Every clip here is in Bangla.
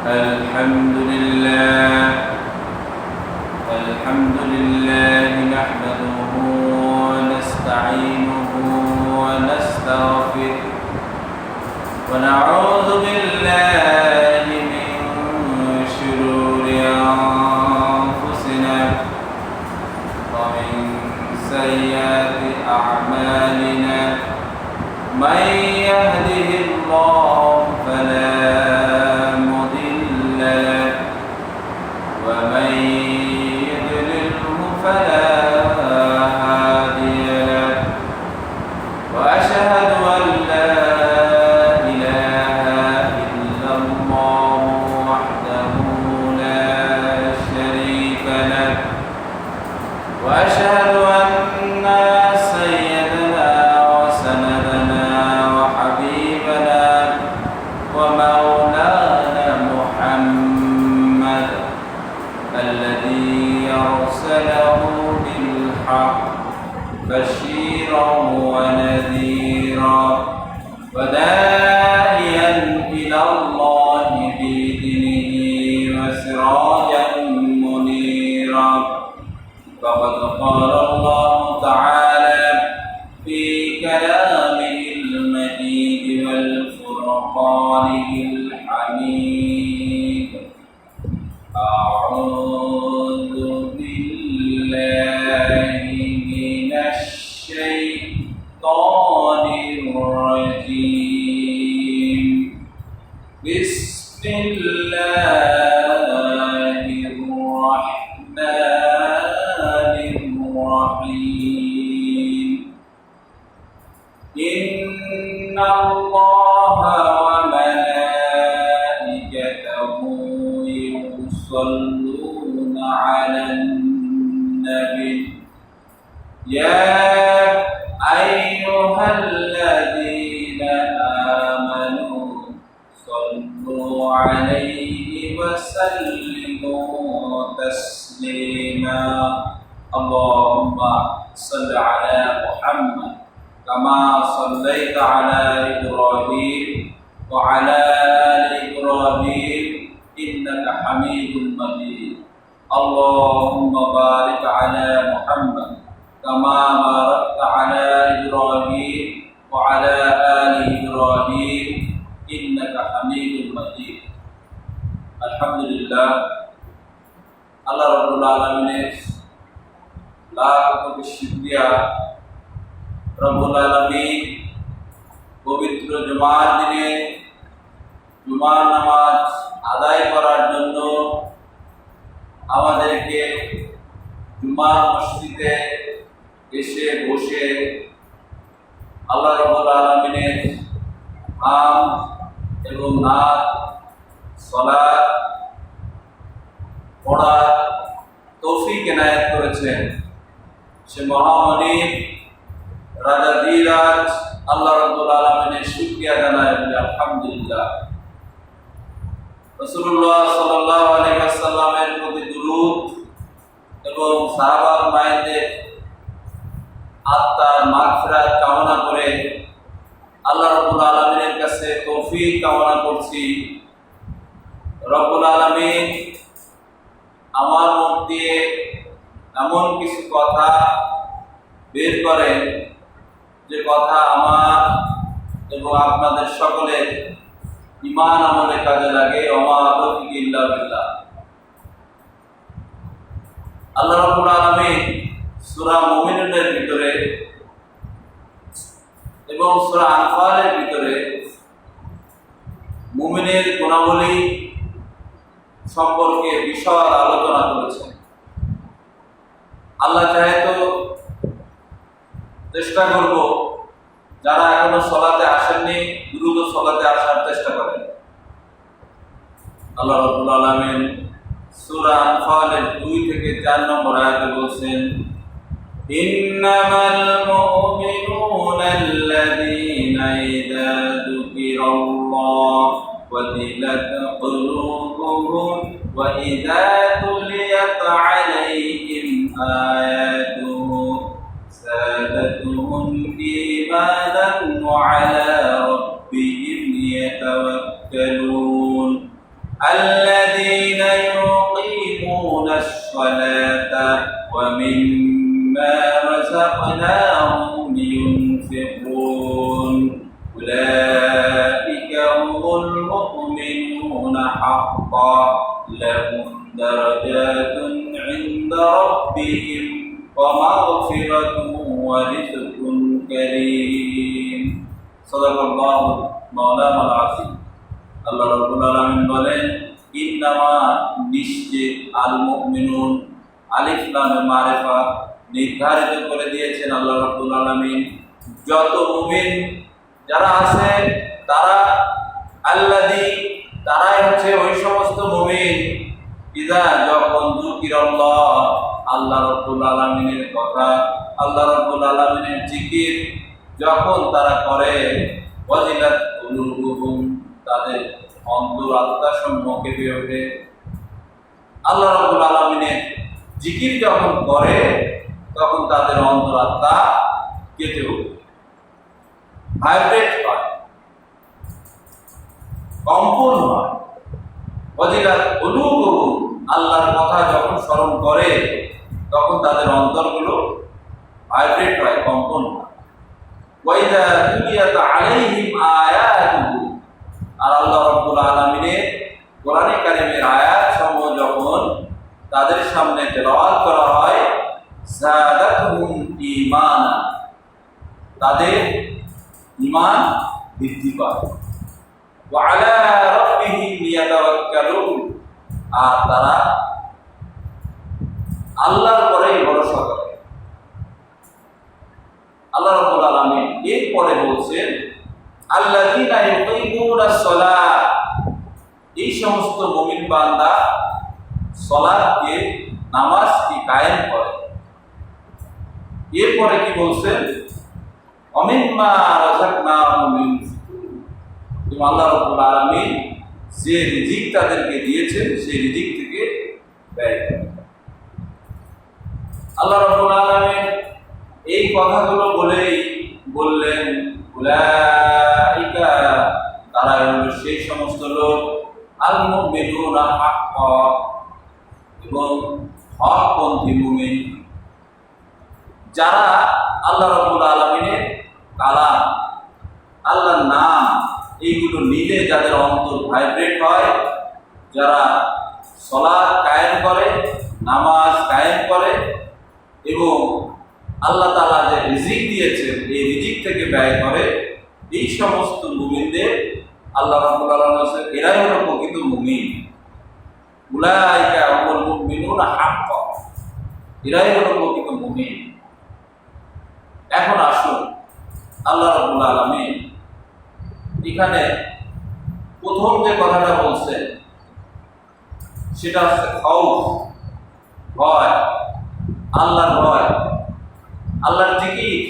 الحمد لله نحمده ونستعينه ونستغفره ونعوذ بالله من شرور أنفسنا ومن سيئات أعمالنا من يهده الله فلا مضل له ومن يضلله فلا هادي له وأشهد أن لا إله إلا الله وحده لا شريك له وأشهد أن سيدنا وسندنا وحبيبنا ومولانا محمد الذي أرسله بالحق بشيرا ونذيرا وداعيا إلى الله بإذنه وسراجا منيرا فقد قال الله تعالى في كلامه المجيد والفرقانه الحميد أعوذ بالله من الشيطان الرجيم بسم الله الرحمن الرحيم إن الله وملائكته يصلون على النبي يا أيها الذين آمنوا صلوا عليه وسلموا تسليما اللهم صل على محمد كما صليت على إبراهيم وعلى آل إبراهيم إنك حميد مجيد اللهم بارك على محمد كما باركت على إبراهيم وعلى آل إبراهيم إنك حميد مجيد الحمد لله আল্লাহ রাব্বুল আলামিনের লাখ কোটি শুকরিয়া রব্বুল আলামিন পবিত্র জুমার দিনে জুমার নামাজ আদায় করার জন্য আমাদেরকে জুমার মসজিদে এসে বসে আল্লাহ রাব্বুল আলামিনের নাম এবং নাত সালাত পড়ার তৌফিক এনায়েত করেছেন সে মহামনিব রাজা ধীরাজ আল্লাহ রাব্বুল আলামিনের শুকরিয়া জানাই আলহামদুলিল্লাহ রাসূলুল্লাহ সাল্লাল্লাহু আলাইহি ওয়াসাল্লামের প্রতি দুরূদ এবং সাহাবা মায়েদের আত্মার মাগফিরাত কামনা করে আল্লাহ রাব্বুল আলামিনের কাছে তৌফিক কামনা করছি রব্বুল আলামিন আমার মুখ দিয়ে এমন কিছু কথা বের করেন যে কথা আমার এবং আপনাদের সকলের ঈমান আমলে কাজে লাগে ওমা তাওফীক ইল্লা বিল্লাহ আল্লাহ রাব্বুল আলামিন সূরা মুমিনুনের ভিতরে এবং সূরা আনফালের ভিতরে মুমিনের গুণাবলী সম্পর্কে বিশাল আলোচনা করেছেন আল্লাহ চাহে তো চেষ্টা করব যারা এখনো সালাতে আসেননি দ্রুত সালাতে আসার চেষ্টা করেন আল্লাহ রাব্বুল আলামিন সূরা আনফালের 2 থেকে 4 নম্বর আয়াতে বলেন ইন্নামাল মুমিনুনা আল্লাযীনা ইযা যুকিরাল্লাহ ওয়াজিলাত কুলুবুহুম ওয়া ইযা তুলিয়াত আলাইহিম আয়াতুহু زادتهم إيمانا وعلى ربهم يتوكلون الذين يقيمون الصلاة ومما رزقناهم ينفقون أولئك هم المؤمنون حقا لهم درجات عند ربهم ومغفرة ورزق كريم صدق الله مولانا العظيم আল্লাহ রাব্বুল আলামিন বলেন ইন্নামা নিশ্চিত আল মুমিনুন আলিফ লামে মারিফা নির্ধারিত করে দিয়েছেন আল্লাহ রাব্বুল আলামিন যত মুমিন যারা আছে তারা তারাই হচ্ছে ওই সমস্ত মুমিন ইদা যখন যুকিরাল্লাহ আল্লাহ রাব্বুল আলামিনের কথা আল্লাহ রাব্বুল আলামিনের জিকির যখন তারা করে ওয়াজিলাত কুলুবুহুম তাদের অন্তর আত্মা সমূহ কেঁপে ওঠে আল্লাহ রাব্বুল আলামিনের জিকির যখন করে তখন তাদের অন্তর আত্মা কেঁপে ওঠে ভাইব্রেট হয় কম্পন হয় ওয়াজিলাত কুলুবুহুম আল্লাহর কথা যখন স্মরণ করে তখন তাদের অন্তরগুলো ভাইব্রেট হয় কম্পন হয় ওয়াইদা তুলিয়াত আলাইহিম আয়াতুহু আর আল্লাহ রাব্বুল আলামিনের কোরআনে কারীমের আয়াতসমূহ যখন তাদের সামনে তেলাওয়াত করা হয় যাদাতুহুম ঈমানা তাদের ঈমান বৃদ্ধি পায় ওয়া আলা রাব্বিহিম ইয়াতাওয়াক্কালুন আর তারা আল্লাহর পরেই ভরসা করে আল্লাহ রাব্বুল আলামিন এরপরে বলছেন আল্লাযীনা ইউকিমুনাস সালাত এই সমস্ত মুমিন বান্দা সালাতকে নামাজকে কায়েম করে এরপরে কি বলছেন অমিম্মা রাযাকনাহুম ইউনফিকুন এবং আল্লাহ রাব্বুল আলামিন যে রিজিক তাদেরকে দিয়েছেন সেই রিজিক থেকে ব্যয় করে আল্লাহ রাব্বুল আলামিন এই কথাগুলো বলেই বললেন উলাইকা তারা হলো সেই সমস্ত লোক আল মুমিনুনা হাক্কা এবং হকপন্থী মুমিন যারা আল্লাহ রাব্বুল আলামিনের কালাম আল্লাহর নাম এইগুলো নিলে যাদের অন্তর ভাইব্রেট হয় যারা সালাত কায়েম করে নামাজ কায়েম করে এবং আল্লাহ তাআলা যে রিজিক দিয়েছেন এই রিজিক থেকে ব্যয় করে এই সমস্ত মুমিনদের আল্লাহ রাব্বুল আলামিন বলেন এরাই হলো প্রকৃত মুমিন উলাইকা হুমুল মুমিনুনা হাক্কা এরাই হলো প্রকৃত মুমিন এখন আসুন আল্লাহ রাব্বুল আলামিন এখানে প্রথম যে কথাটা বলছেন সেটা হচ্ছে খাউফ ভয় আল্লাহর ভয় আল্লাহর জিকির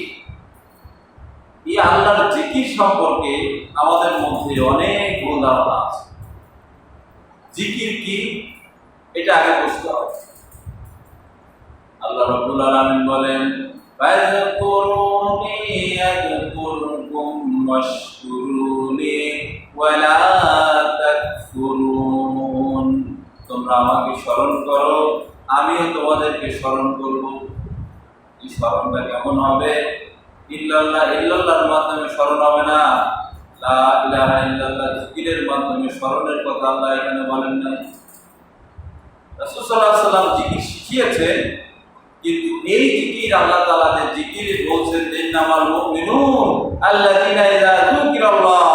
এই আল্লাহর জিকির সম্পর্কে আমাদের মধ্যে অনেক ভুল ধারণা আছে জিকির কি এটা আগে বুঝতে হবে আল্লাহ রাব্বুল আলামিন বলেন ফাযকুরুনি আযকুরকুম ওয়াশকুরুনি ওয়ালা তাকফুরুন তোমরা আমাকে স্মরণ করো আমিও তোমাদেরকে স্মরণ করব এই স্মরণটা কেমন হবে ইল্লাল্লাহর মাধ্যমে স্মরণ হবে না লা ইলাহা ইল্লাল্লাহ জিকিরের মাধ্যমে স্মরণের কথা আল্লাহ এখানে বলেন নাই রাসূল সাল্লাল্লাহু আলাইহি ওয়াসাল্লাম জিকির শিখিয়েছেন কিন্তু এই জিকির আল্লাহ তাআলা যে জিকির বলছেন ইন্নামাল মুমিনুন আল্লাযীনা ইযা যুকিরাল্লাহ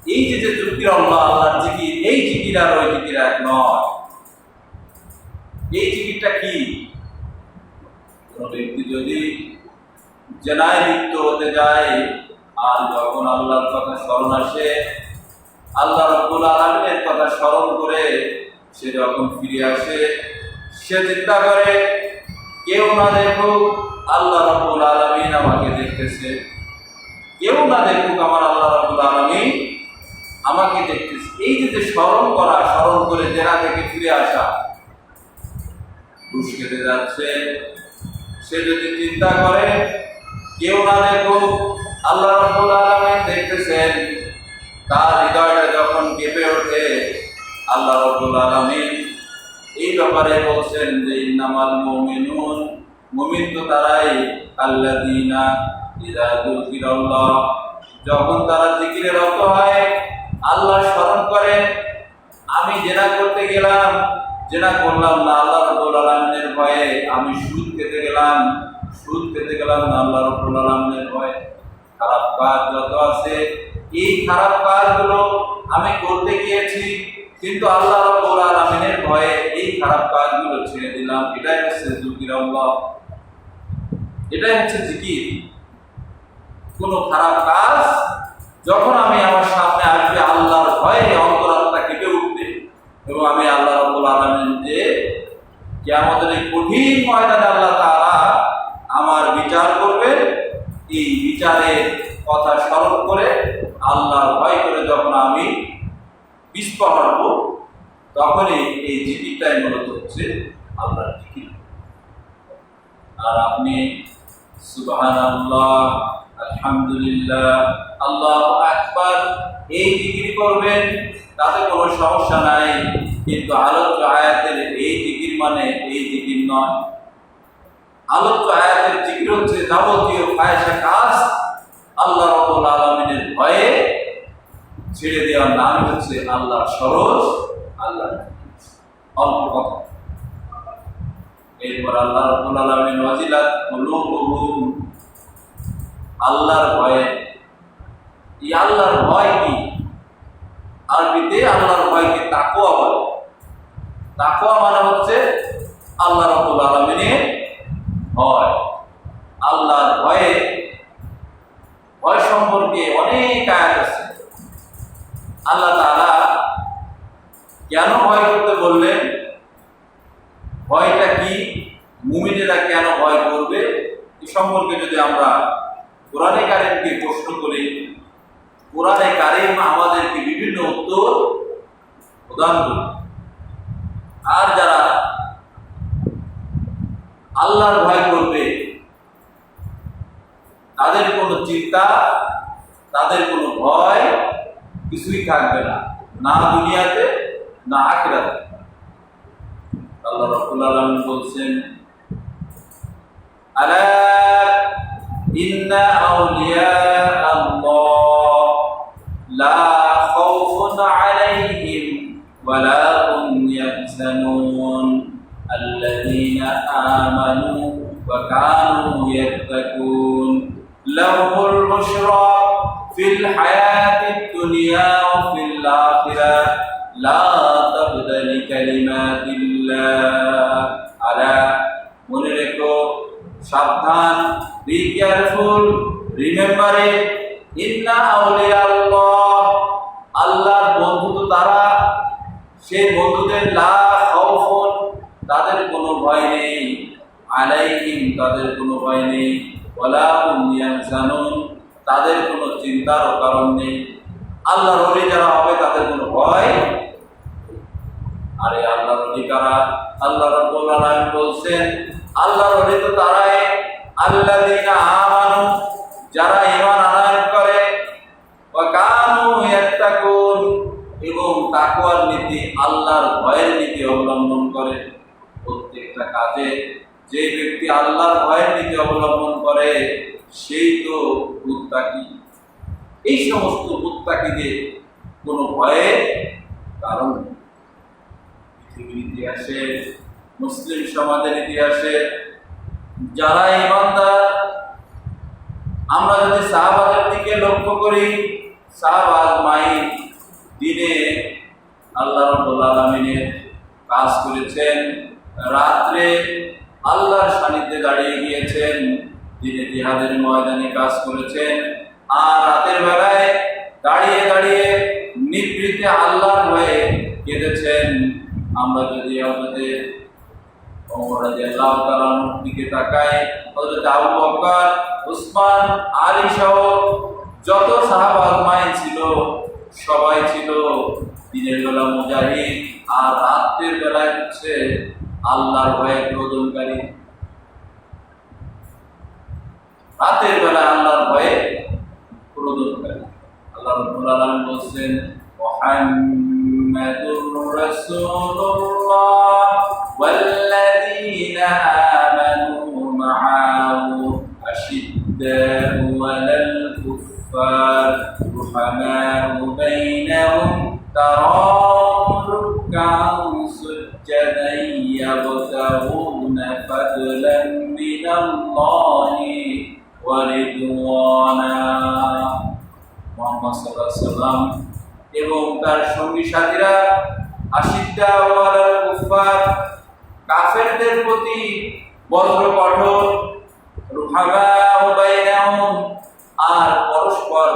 এই যে যুকিরাল্লাহ আল্লাহর জিকির এই জিকির আর ওই জিকির এক নয় এই জিকিরটা কি কোন ব্যক্তি যদি জেনায় লিপ্ত হতে যায় আর যখন আল্লাহর কথা স্মরণ আসে আল্লাহ রাব্বুল আলামিনের কথা স্মরণ করে সে যখন ফিরে আসে সে চিন্তা করে কেউ না দেখুক আল্লাহ রাব্বুল আলামিন আমাকে দেখতেছে কেউ না দেখুক আমার আল্লাহ রাব্বুল আলামিন আমাকে দেখতেছে এই যে স্মরণ করা স্মরণ করে জেনা থেকে ফিরে আসা ঘুষ খেতে যাচ্ছে সে যদি চিন্তা করে কেউ না দেখুক আল্লাহ রাব্বুল আলামিন দেখতেছেন তার হৃদয়টা যখন কেঁপে ওঠে রাব্বুল আলামিন এই ব্যাপারে বলছেন যে ইন্নামাল মুমিনুন, মুমিন তো তারাই আল্লাযীনা ইযা যুকিরাল্লাহ, যখন তারা জিকিরে রত হয়, আল্লাহ স্মরণ করে। আমি জেনা করতে গেলাম, জেনা করলাম না আল্লাহ রাব্বুল আলামিনের ভয়ে, আমি সুদ খেতে গেলাম না আল্লাহ রাব্বুল আলামিনের ভয়ে। খারাপ কাজ যত আছে, এই খারাপ কাজগুলো আমি করতে গিয়েছি, কিন্তু আল্লাহ রাব্বুল আলামিনের ভয়ে এই খারাপ কাজগুলো ছেড়ে দিলাম। এটাই হচ্ছে যিকিরাল্লাহ, এটাই হচ্ছে জিকির। কোনো খারাপ কাজ যখন আমি আমার সামনে আসবে, আল্লাহর ভয়ে অন্তরাত্মা কেঁপে উঠবে, এবং আমি আল্লাহ রাব্বুল আলামিন যে কিয়ামতের এই কঠিন ময়দানে আল্লাহ তাআলা আমার বিচার করবে, এই বিচারের কথা স্মরণ করে আল্লাহর ভয় করে যখন আমি পিছপা হব, তখনই এই জিকিরটাই মূলত হচ্ছে আল্লাহর জিকির। আর আপনি সুবহানাল্লাহ, আলহামদুলিল্লাহ, আল্লাহু আকবার এই জিকির করবেন, তাতে কোনো সমস্যা নাই। কিন্তু আলোচ্য আয়াতের এই জিকির মানে এই জিকির নয়। আলোচ্য আয়াতের জিকির হচ্ছে যাবতীয় ফায়সা কাজ আল্লাহ রাব্বুল আলামিনের ভয়ে ছেড়ে দেওয়ার নাম হচ্ছে আল্লাহর সরজ, আল্লাহর অল্প কথা। এরপর আল্লাহ রাব্বুল আলামিন ওয়াজিলাত কুলুবুহুম, আল্লাহর ভয়ে। এই আল্লাহর ভয় কি? আরবিতে আল্লাহর ভয়কে তাকওয়া বলে। তাকওয়া মানে হচ্ছে আল্লাহ রাব্বুল আলামিনের ভয়। আল্লাহর ভয়ে, ভয় সম্পর্কে অনেক আয়াত আছে। আল্লাহ তাআলা কেন ভয় করতে বললেন, ভয়টা কি, মুমিনেরা কেন ভয় করবে, এ সম্পর্কে যদি আমরা কোরআনে কারীমকে প্রশ্ন করি, কোরআনে কারীম আমাদেরকে বিভিন্ন উত্তর প্রদান করবে। আর যারা আল্লাহর ভয় করবে, তাদের কোনো চিন্তা, তাদের কোনো ভয় কিছুই থাকবে না, না দুনিয়াতে না আখিরাতে। আল্লাহ রাব্বুল আলামিন বলছেন, আলা ইন্না আউলিয়া আল্লাহ লা খাউফুন আলাইহিম ওয়া লা হুম ইয়াহজানুন আল্লাযীনা আমানু ওয়া কানু ইয়াত্তাকুন লাহুমুল বুশরা ফিল হায়াতিদ দুনিয়া ওয়া ফিল আখিরাহ লা তাবদীলা লিকালিমাতিল্লাহ। আলা, মনে রেখো, সাবধান, বি কেয়ারফুল, রিমেম্বার ইট, ইন্না আউলিয়া আল্লাহ, আল্লাহর বন্ধু তো তারা, সেই বন্ধুদের লা খাউফুন, তাদের কোনো ভয় নেই, আলাইহিম, তাদের কোনো ভয় নেই, ওয়ালা হুম ইয়াহজানুন, তাদের কোনো চিন্তারও কারণ নেই। আল্লাহর ওলি যারা হবে তাদের কোনো ভয়। আরে আল্লাহর ওলি কারা? আল্লাহ রাব্বুল আলামিন বলছেন, আল্লাহর ওলি তো তারাই আল্লাযীনা আমানু, যারা ঈমান আনয়ন করে, ওয়া কানু ইয়াত্তাকুন, এবং তাকওয়ার নীতি, আল্লাহর ভয়ের নীতি অবলম্বন করে। প্রত্যেকটা কাজে যে ব্যক্তি আল্লাহর ভয়ের নীতি অবলম্বন করে সেই তো মুত্তাকি। এই সমস্ত মুত্তাকিদের কোনো ভয়ের কারণ নেই। পৃথিবীর ইতিহাসে, মুসলিম সমাজের ইতিহাসে যারা ঈমানদার, আমরা যদি সাহাবাদের দিকে লক্ষ্য করি, সাহাবা আজমাইন দিনে আল্লাহ রাব্বুল আলামিনের কাজ করেছেন, রাত্রে আল্লাহর সান্নিধ্যে দাঁড়িয়ে গিয়েছেন, দিনে জিহাদের ময়দানে কাজ করেছেন, আর রাতের বেলায় দাঁড়িয়ে দাঁড়িয়ে নিভৃতে আল্লাহর ভয়ে কেঁদেছেন। আমরা যদি আমাদের ওমর রাদিয়াল্লাহু তাআলার দিকে তাকাই, হযরত আবু বকর, উসমান, আলী সহ যত সাহাবা আজমাইন ছিল, সবাই ছিল দিনের বেলা মুজাহিদ, আর রাতের বেলায় হচ্ছে আল্লাহর ভয়ে প্রয়োজনকারী। রাতের বেলা আল্লাহর ভয়ে প্রয়োজনকারী। আল্লাহ রাব্বুল আলামিন বলছেন, মুহাম্মাদুর রাসূলুল্লাহ ওয়াল্লাযীনা আমানু মা'আহু আশিদ্দাউ 'আলাল কুফফার রুহামাউ বাইনাহুম তারাহুম রুক'আন সুজ্জাদান ইয়াবতাগুনা ফাদলান মিনাল্লাহি ওয়া রিদওয়ানা। মুহাম্মদ সাল্লাল্লাহু আলাইহি ওয়াসাল্লাম এবং তার সঙ্গী সাথীরা আশিদ্দাউ আলাল কুফফার কাফেরদের প্রতি বজ্র কঠোর, রুহামাউ বাইনাহুম আর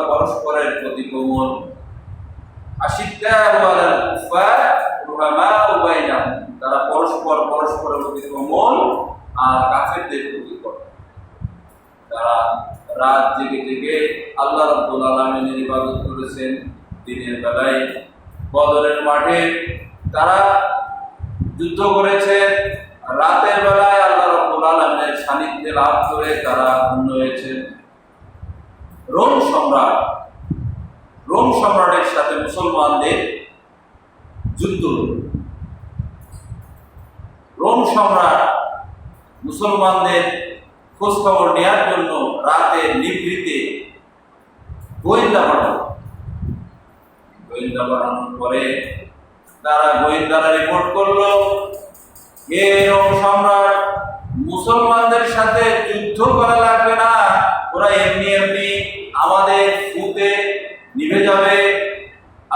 পরস্পরের প্রতি কোমল। আশিদ্দাউ আলাল কুফফার রুহামাউ বাইনাহুম, তারা পরস্পরের প্রতি কোমল আর কাফেরদের প্রতি কঠোর। তারা রাত জেগে জেগে আল্লাহ রাব্বুল আলামিনের ইবাদত করেছেন। দিনের বেলায় বদরের মাঠে তারা যুদ্ধ করেছে, রাতের বেলায় আল্লাহ রাব্বুল আলামিনের সান্নিধ্যে লাভ করে তারা ধন্য হয়েছে। রোম সম্রাটের সাথে মুসলমানদের যুদ্ধ। রোম সম্রাট মুসলমানদের খোঁজ খবর নেওয়ার জন্য রাতের নিভৃতে গোয়েন্দা পাঠানোর পরে তারা গোয়েন্দারা রিপোর্ট করলো, হে রোম সম্রাট, মুসলমানদের সাথে যুদ্ধ করা লাগবে না, ওরা এমনি আমাদের ফুতে নিভে যাবে।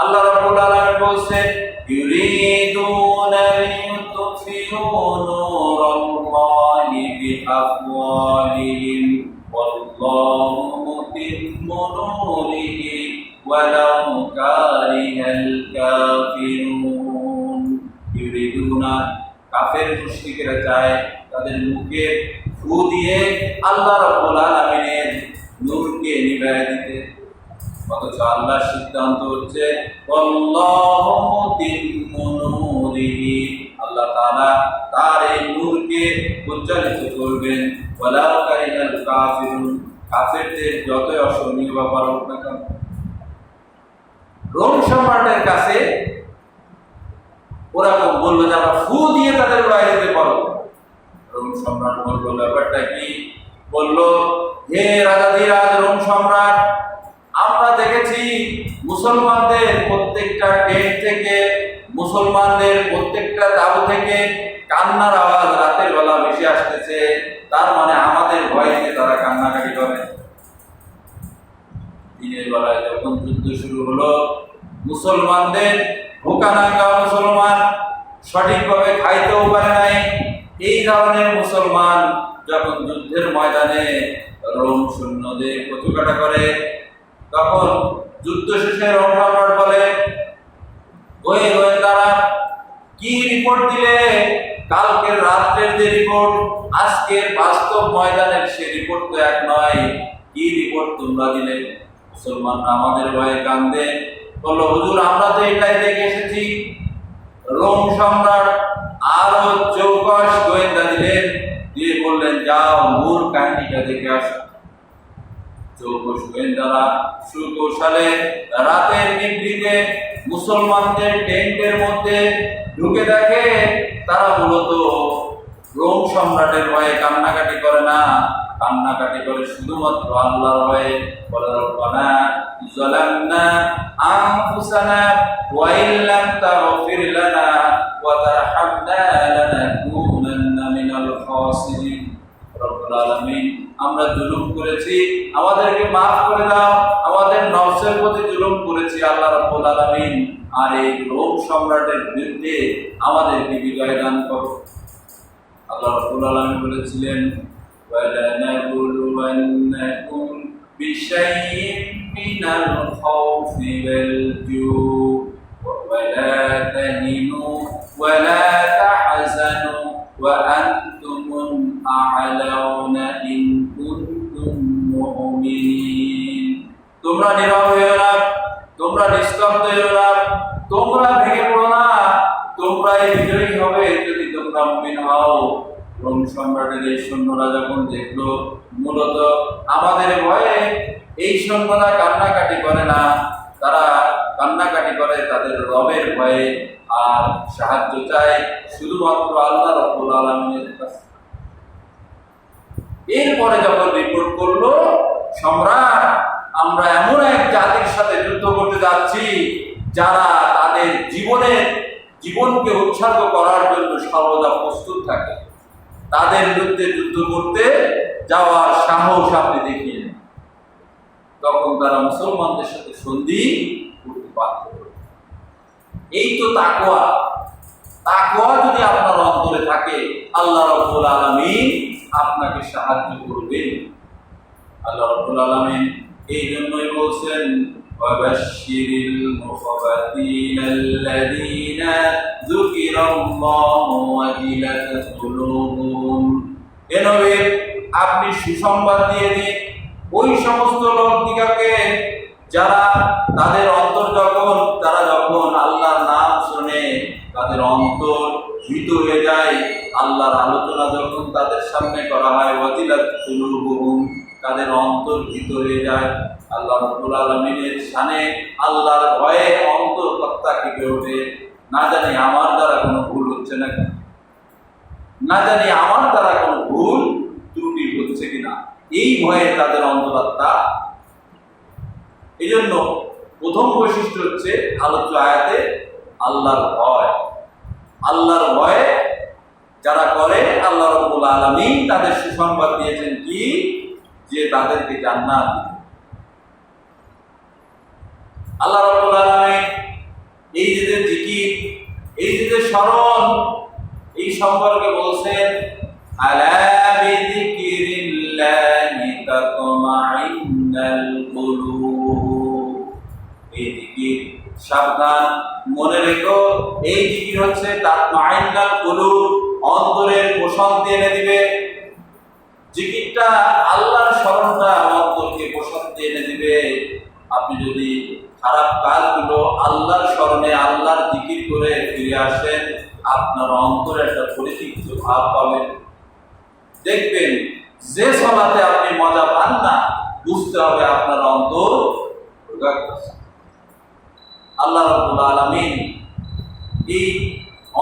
আল্লাহ রাব্বুল আলামিন বলছেন, ইউরিদুনা লিয়ুতফিউ নূরাল্লাহি বিআফওয়াহিহিম ওয়াল্লাহু মুতিম্মু নূরিহি ওয়ালাউ কারিহাল কাফিরুন। ইউরিদুনা, কাফের মুশরিকরা চায় তাদের মুখে ফু দিয়ে আল্লাহ রাব্বুল আলামিনের নূরকে নিভায় দিতে, অথচ আল্লাহর সিদ্ধান্ত হচ্ছে আল্লাহু মুতিম্মু নূরিহি, আল্লাহ তাআলা তার এই নূরকে উজ্জ্বলিত করবেন। ওয়ালাউ কারিহাল কাফিরুন, কাফেরদের যতই অসহনীয় ব্যাপার হোক না কেন। রোম সম্রাটের কাছে ওরা বললো যে আমরা ফু দিয়ে তাদের উড়াই দিতে পারবো। রোম সম্রাট বললো, ব্যাপারটা কি? বললো, হে রাজাধিরাজ রোম সম্রাট, আমরা দেখেছি মুসলমানদের প্রত্যেকটা টেন্ট থেকে, মুসলমানদের প্রত্যেকটা তাঁবু থেকে কান্নার আওয়াজ রাতের বেলা ভেসে আসতেছে। তার মানে আমাদের ভয়তে তারা কান্নাকাটি করে। দিনের বেলায় যখন যুদ্ধ শুরু হলো, মুসলমানদের ভোকানাঙ্গা মুসলমান সঠিকভাবে খাইতেও পারে নাই। এই ধরনের মুসলমান যখন যুদ্ধের ময়দানে রোম সৈন্যদের কচুকাটা করে, তখন যুদ্ধ শেষে রোম সম্রাট বলে, গোয়েন্দারা কি রিপোর্ট দিলে? কালকের রাত্রের যে রিপোর্ট, আজকের বাস্তব ময়দানের সে রিপোর্ট তো এক নয়। কি রিপোর্ট তোমরা দিলে? মুসলমানরা আমাদের ভয়ে কান্দে, বলল, হুজুর আমরা তো এটাই দেখে এসেছি। রোম সম্রাট আরো চৌকস গোয়েন্দা দিলেন, দিয়ে বললেন, যাও মূল কাহিনীটা দেখে আসো। চৌকস গোয়েন্দারা সুকৌশলে রাতের নিভৃতে মুসলমানদের টেন্টের মধ্যে ঢুকে দেখে তারা মূলত রোম সম্রাটের ভয়ে কান্নাকাটি করে না, কান্নাকাটি করে শুধুমাত্র আল্লাহর ভয়ে। বলে, রব্বানা যালামনা আনফুসানা ওয়া ইল্লাম তাগফির লানা ওয়া তারহামনা লানাকুনান্না মিনাল খাসিরিন। রব্বুল আলামিন, আমরা জুলুম করেছি, আমাদেরকে মাফ করে দাও, আমাদের নফসের প্রতি জুলুম করেছি আল্লাহ রাব্বুল আলামিন, আর এই রোম সম্রাটের বিরুদ্ধে আমাদেরকে বিজয় দান করো। আল্লাহ রাব্বুল আলামিন বলেছিলেন, وَلَنَبْلُوَنَّكُمْ بِشَيْءٍ مِّنَ الْخَوْفِ وَالْجُوعِ وَلَا تَهِنُوا وَلَا تَحْزَنُوا وَأَنْتُمُ الْأَعْلَوْنَ إِن كُنتُم مُّؤْمِنِينَ। তোমরা নীরব হইও না, তোমরা নিস্তব্ধ হইও না, তোমরা ভেঙে পড়ো না, তোমরাই বিজয়ী হবে যদি তোমরা মুমিন হও। রোম সম্রাটের এই সৈন্যরা যখন দেখলো মূলত আমাদের ভয়ে এই সৈন্যরা কান্নাকাটি করে না, তারা কান্নাকাটি করে তাদের রবের ভয়ে আর সাহায্য চায় শুধুমাত্র আল্লাহ রাব্বুল আলামিনের কাছে। এরপরে যখন রিপোর্ট করলো, সম্রাট, আমরা এমন এক জাতির সাথে যুদ্ধ করতে যাচ্ছি যারা তাদের জীবনকে উৎসর্গ করার জন্য সর্বদা প্রস্তুত থাকে, তাদের বিরুদ্ধে যুদ্ধ করতে যাওয়ার সাহস আপনি দেখিয়ে দেন। তখন তারা মুসলমানদের সাথে সন্ধি করতে বাধ্য হবে। এই তো তাকওয়া। তাকওয়া যদি আপনার অন্তরে থাকে, আল্লাহ রাব্বুল আলামিন আপনাকে সাহায্য করবেন। আল্লাহ রাব্বুল আলামিন এই জন্যই বলছেন, ওয়াবাশশিরিল মুখাবাতিনাল্লাযীনা যুকিরাল্লাহু ওয়াজিলাত কুলুবুহুম। এ নবী, আপনি সুসংবাদ দিয়ে দিন ওই সমস্ত লোকদিগকে যারা তাদের অন্তর তারা যখন আল্লাহর নাম শুনে তাদের অন্তর ভীত হয়ে যায়, আল্লাহর আলোচনা যখন তাদের সামনে করা হয়, ওয়াজিলাত কুলুবুহুম, তাদের অন্তর ভীত হয়ে যায়। আল্লাহ রাব্বুল আলামিনের শানে আল্লাহর ভয়ে অন্তরকর্তা কেঁপে ওঠে, না জানি আমার দ্বারা কোনো ভুল হচ্ছে নাকি, না জানি আমার দ্বারা কোনো ভুল ত্রুটি হচ্ছে কিনা, এই ভয়ে তাদের অন্তরাত্মা। এই জন্য প্রথম বৈশিষ্ট্য হচ্ছে আলোচ্য আয়াতে আল্লাহর ভয়। আল্লাহর ভয়ে যারা করে, আল্লাহ রাব্বুল আলামিন তাদের সুসংবাদ দিয়েছেন কি, যে তাদেরকে জান্নাত দিবেন। আল্লাহ রাব্বুল আলামিন এই যে জিকির, এই যে স্মরণ, এই সম্পর্কে বলছেন, আলা বিযিকরিল্লাহি তাতমাইন্নাল কুলুব। এই জিকির, সাবধান, মনে রেখো, এই জিকির হচ্ছে তাতমাইন্নাল কুলুব, অন্তরের প্রশান্তি এনে দিবে। জিকিরটা, আল্লাহর স্মরণটা অন্তরকে প্রশান্তি এনে দিবে। আপনি যদি খারাপ কাজগুলো আল্লাহর স্মরণে, আল্লাহর জিকির করে ফিরে আসেন, আপনার অন্তরে একটা পরিতৃপ্ত ভাব পাবেন। দেখবেন যে সালাতে আপনি মজা পান না, বুঝতে হবে আপনার অন্তর রোগা করছে। আল্লাহ রাব্বুল আলামিন এই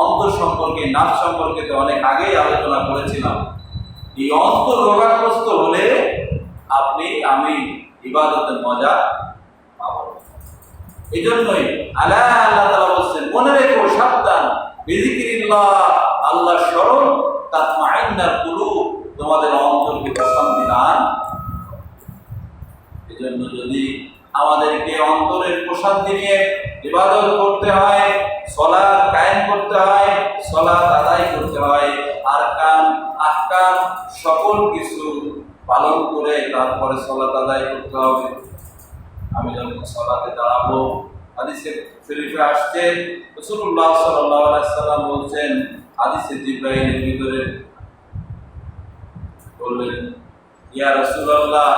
অন্তর সম্পর্কে, নাফস সম্পর্কে তো অনেক আগেই আলোচনা করেছিলাম। এই অন্তর রোগাগ্রস্ত হলে আমি ইবাদতের মজা পাবো। এই জন্যই আল্লাহ তাআলা বলছেন, মনে রেখো, সাবধান, বিযিকরিল্লাহ, আল্লাহর স্মরণ, তাতমাইন্নাল কুলুব, তোমাদের অন্তরকে প্রশান্তি দান। এই জন্য যদি আমাদেরকে অন্তরের প্রশান্তি নিয়ে ইবাদত করতে হয়, সালাত কায়েম করতে হয়, সালাত আদায় করতে হয়, আরকান আহকাম সকল কিছু পালন করে তারপরে সালাত আদায় করতে হবে। আমি যখন সালাতে দাঁড়াবো, হাদিসে শরীফে আসছে, রাসূলুল্লাহ সাল্লাল্লাহু আলাইহি সাল্লাম বলছেন, হাদিসে জিবরাইলের ভিতরে বললেন, ইয়া রাসূলুল্লাহ,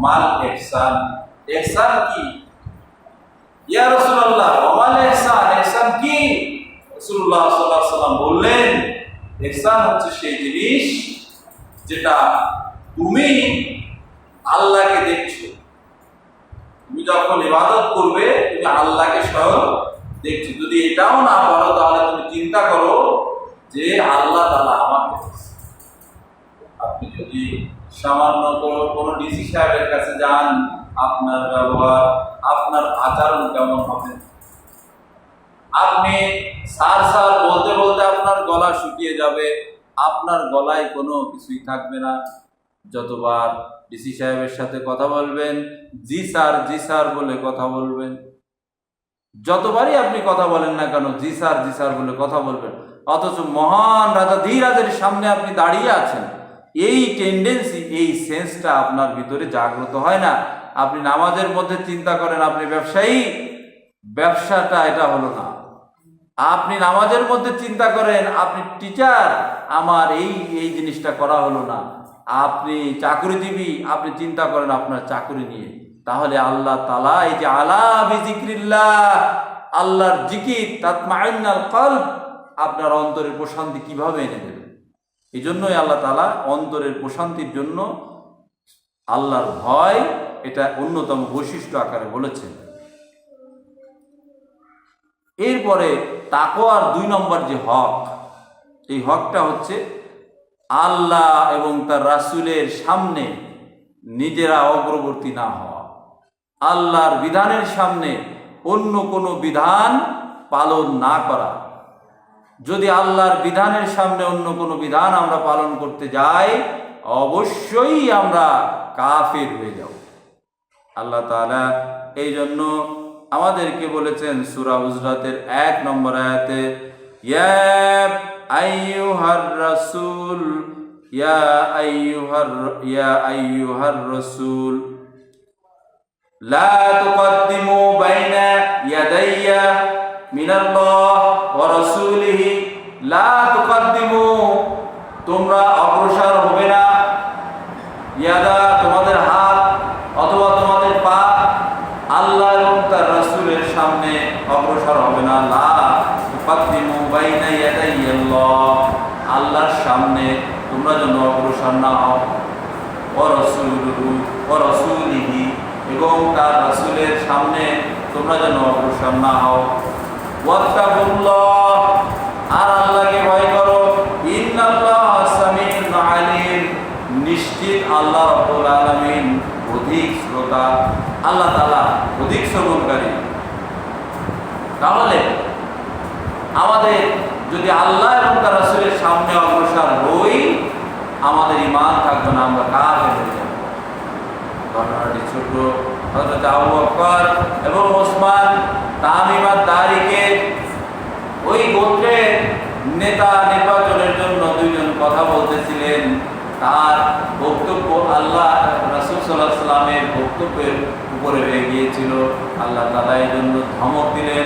মাল ইহসান, ইহসান কি? ইয়া রাসূলুল্লাহ, মাল ইহসান, ইহসান কি? রাসূলুল্লাহ সাল্লাল্লাহু আলাইহি সাল্লাম বললেন, ইহসান হচ্ছে সেই জিনিস যেটা তুমি আল্লাহকে দেখছো। তুমি যখন ইবাদত করবে, তুমি আল্লাহকে স্বয়ং দেখছো। যদি এটাও না পারো, তাহলে তুমি চিন্তা করো যে আল্লাহ তাআলা আমাকে দেখছে। আপনি যদি সামান্য কোনো ডিসি সাহেবের কাছে যান, আপনার ব্যবহার, আপনার আচরণ কেমন হবে? আপনি স্যার স্যার বলতে বলতে আপনার গলা শুকিয়ে যাবে, আপনার গলায় কোনো কিছুই থাকবে না। যতবার ডিসি সাহেবের সাথে কথা বলবেন, জি স্যার বলে কথা বলবেন। যতবারই আপনি কথা বলেন না কেন, জি স্যার বলে কথা বলবেন। অথচ মহান রাজা ধীরাজের সামনে আপনি দাঁড়িয়ে আছেন, এই টেন্ডেন্সি, এই সেন্সটা আপনার ভিতরে জাগ্রত হয় না। আপনি নামাজের মধ্যে চিন্তা করেন আপনি ব্যবসায়ী, ব্যবসাটা এটা হলো না। আপনি নামাজের মধ্যে চিন্তা করেন আপনি টিচার, আমার এই জিনিসটা করা হলো না। আপনি চাকরিজীবী, আপনি চিন্তা করেন আপনার চাকরি নিয়ে। তাহলে আল্লাহ তাআলা এই যে আলা বিযিকরিল্লাহ, আল্লাহর জিকির, তাতমাইন্নাল কলব, আপনার অন্তরের প্রশান্তি কিভাবে এনে দেবে? এই জন্যই আল্লাহ তাআলা অন্তরের প্রশান্তির জন্য আল্লাহর ভয়, এটা অন্যতম বৈশিষ্ট্য আকারে বলেছেন। এরপরে তাকওয়ার 2 নম্বর যে হক, এই হকটা হচ্ছে আল্লাহ এবং তার রাসূলের সামনে নিজেরা অগ্রবর্তী না হওয়া, আল্লাহর বিধানের সামনে অন্য কোনো বিধান পালন না করা। যদি আল্লাহর বিধানের সামনে অন্য কোনো বিধান আমরা পালন করতে যাই, অবশ্যই আমরা কাফির হয়ে যাব। আল্লাহ তাআলা এই জন্য আমাদেরকে বলেছেন সূরা হুজরাতের 1 নম্বর আয়াতে, ইয়া আইয়ুহার রাসূল ইয়া আইয়ুহার রাসূল লা তুকদ্দিমু বাইনা ইয়াদাইয়া মিনাল্লাহ ওয়া রাসূলিহি, লা তুকদ্দিমু, তোমরা অগ্রসর হবে না, ইয়াদা তোমাদের হাত অথবা তোমাদের পা, আল্লাহ এবং তার রাসূলের সামনে অগ্রসর হবে না। লা তুকদ্দিমু বাইনা ইয়াদাইয়াল্লাহ, আল্লাহর সামনে তোমরা যেন অগ্রসর না হও, ওয়া রাসূলুহু ওয়া রাসূলিহি, এবং তার রাসূলের সামনে তোমরা যেন অগ্রসর না হও। ওয়াত্তাকুল্লাহ, আর আল্লাহকে ভয় করো। ইন্নাল্লাহ সামিউন আলিম, নিশ্চিত আল্লাহ রাব্বুল আলামিন অধিক শ্রোতা, আল্লাহ তাআলা অধিক শ্রবণকারী। তাহলে আমাদের যদি আল্লাহ এবং তার রাসূলের সামনে অগ্রসর হই, আমাদের ঈমান থাকবে না, আমরা কাফের হয়ে যাব। ঘটনাটি ছোট, হযরত আবু বকর এবং ওসমান তামিম আদ-দারিকে ওই গোত্রের নেতা নির্বাচনের জন্য 2 জন কথা বলতেছিলেন। তার বক্তব্য আল্লাহ রাসূল সাল্লাল্লাহু আলাইহি ওয়াসাল্লামের বক্তব্যের উপরে হয়ে গিয়েছিল। আল্লাহ তাআলা এই জন্য ধমক দিলেন,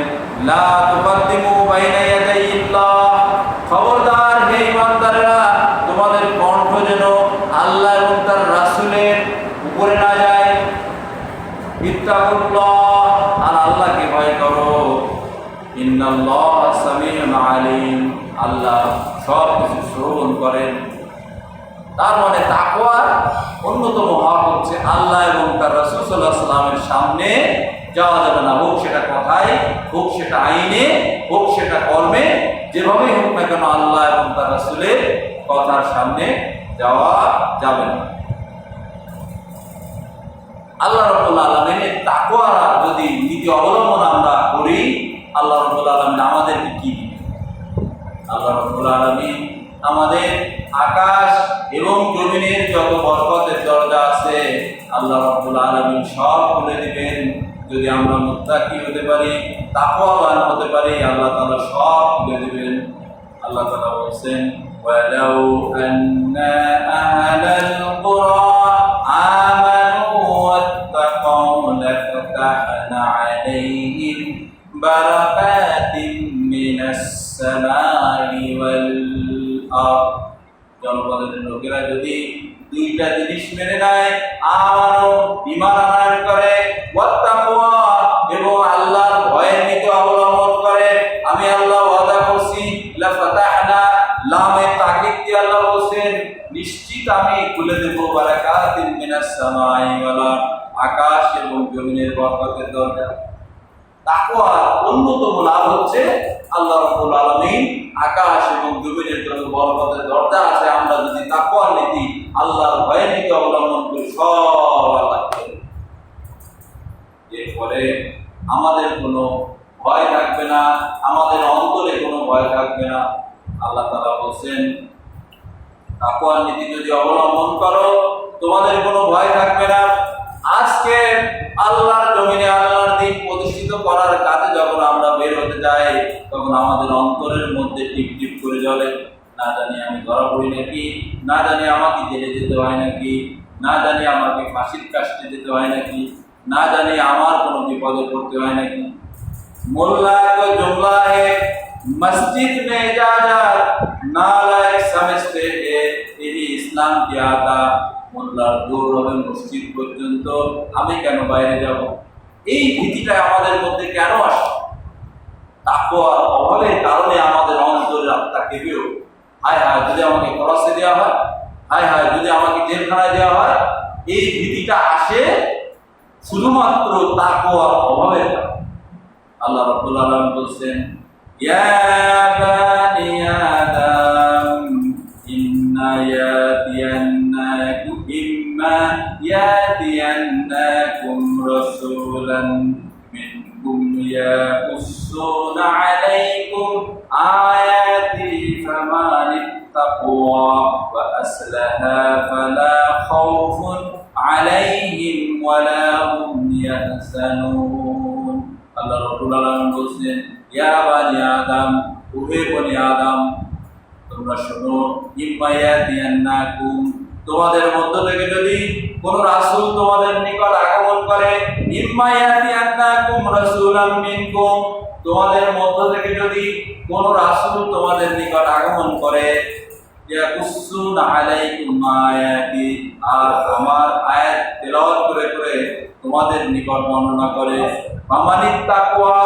লা তুকদ্দিমু বাইনা ইয়াদাইল্লাহ, খবরদার হে ঈমানদারেরা, তোমাদের কণ্ঠ যেন আল্লাহ এবং তার রাসূলের উপরে না যায়। ইত্তাকুল্লাহ, আর আল্লাহকে ভয় করো। ইন্নাল্লাহ সামিউন আলিম, আল্লাহ সব কিছু শ্রবণ করেন। তার মানে তাকওয়ার অন্যতম হক হচ্ছে আল্লাহ এবং তার রাসূল সাল্লাল্লাহু আলাইহি ওয়াসাল্লামের সামনে যাওয়া যাবে না, হোক সেটা কথায়, হোক সেটা আইনে, হোক সেটা কর্মে, যেভাবেই হোক না কেন আল্লাহ এবং তার রাসূলের কথার সামনে যাওয়া যাবে না। আল্লাহ রাব্বুল আলামিনের তাকওয়া যদি নীতি অবলম্বন আমরা করি, আল্লাহ রাব্বুল আলামিন আমাদেরকে কি দিবেন? আল্লাহ রাব্বুল আলামিন আমাদের আকাশ এবং জমিনের যত বরকতের দরজা আছে, আল্লাহ রাব্বুল আলামিন সব খুলে দিবেন। যদি আমরা মুত্তাকি হতে পারি, তাকওয়াবান হতে পারি, আল্লাহ তাআলা সব খুলে দিবেন। আল্লাহ তাআলা বলেন, ওয়ালাউ আন্না আহলাল কুরা আমানু ওয়াত্তাকাউ লাফতাহনা আলাইহিম বারাকাতিন মিনাস সামাই ওয়াল আরদ। জনপদের লোকেরা যদি 2টা জিনিস মেনে নেয়, আমানু ঈমান আনয়ন করে, ওয়াত্তাকওয়া এবং আল্লাহর ভয়ের নীতি অবলম্বন করে, আমি আল্লাহ ওয়াদা করছি, লাফতাহনা, লামে তাকিদ দিয়ে আল্লাহ বলেন, নিশ্চিত আমি খুলে দেব বারাকাতিন মিনাস সামাই ওয়াল আরদ, আকাশ এবং জমিনের বরকতের দরজা। তাকওয়ার অন্যতম লাভ হচ্ছে আল্লাহ রাব্বুল আলামিন আকাশ এবং জমিনের যত বরকতের দরজা আছে, আমরা যদি তাকওয়ার নীতি, আল্লাহর ভয়ের নীতি অবলম্বন করি, সব আল্লাহ দেবেন। এরপরে আমাদের কোনো ভয় থাকবে না, আমাদের অন্তরে কোনো ভয় থাকবে না। আল্লাহ তাআলা বলেন, তাকওয়ার নীতি যদি অবলম্বন করো, তোমাদের কোনো ভয় থাকবে না। আজকে আল্লাহর জমিনে আল্লাহর দ্বীন প্রতিষ্ঠিত করার কাজে যখন আমরা বের হতে যাই, তখন আমাদের অন্তরের মধ্যে টিপ টিপ করে জ্বলে, না জানি আমি ধরা পড়ি নাকি, না জানি আমাকে জেলে যেতে হয় নাকি, না জানি আমাকে ফাঁসির কাস্টে যেতে হয় নাকি, না জানি আমার কোনো বিপদে পড়তে হয় নাকি। মোল্লা को जुमला है मस्जिद में इजाजत नालायक समझते हैं यही इस्लाम की आता। মোল্লার দৌড় হবে মসজিদ পর্যন্ত, আমি কেন বাইরে যাব? এই ভীতিটা আমাদের মধ্যে কেন আসে? তাকওয়ার অভাবের কারণে আমাদের অন্তরের আত্মা কেঁপে ওঠে। হায় হায়, যদি আমাকে খরচে দেওয়া হয়, হায় হায়, যদি আমাকে জেলখানায় দেওয়া হয়। এই ভীতিটা আসে শুধুমাত্র তাকওয়ার অভাবের কারণে। আল্লাহ রাব্বুল আলামিন বলছেন, ইয়া বানি আদম ইম্মা ইয়াতিয়ান্নাকুম রাসূলান মিনকুম ইয়াকুসসুনা আলাইকুম আয়াতি ফামানিত্তাকওয়া ওয়া আসলাহা ফালা খাউফুন আলাইহিম ওয়ালা হুম ইয়াহজানুন। আল্লাহ রাব্বুল আলামিন বলছেন, ইয়া বানি আদম, ওহে বনি আদম, তোমরা শোনো, ইম্মা ইয়াতিয়ান্নাকুম, তোমাদের মধ্য থেকে যদি কোন রাসূল তোমাদের নিকট আগমন করে, ইম্মা ইয়াতিয়ান্নাকুম রাসূলাম মিনকুম, তোমাদের মধ্য থেকে যদি কোন রাসূল তোমাদের নিকট আগমন করে, ইয়াকুসসুনা আলাইকুম আয়াতি, আর আমার আয়াত তেলাওয়াত করে করে তোমাদের নিকট বর্ণনা করে, ফামানিত তাকওয়া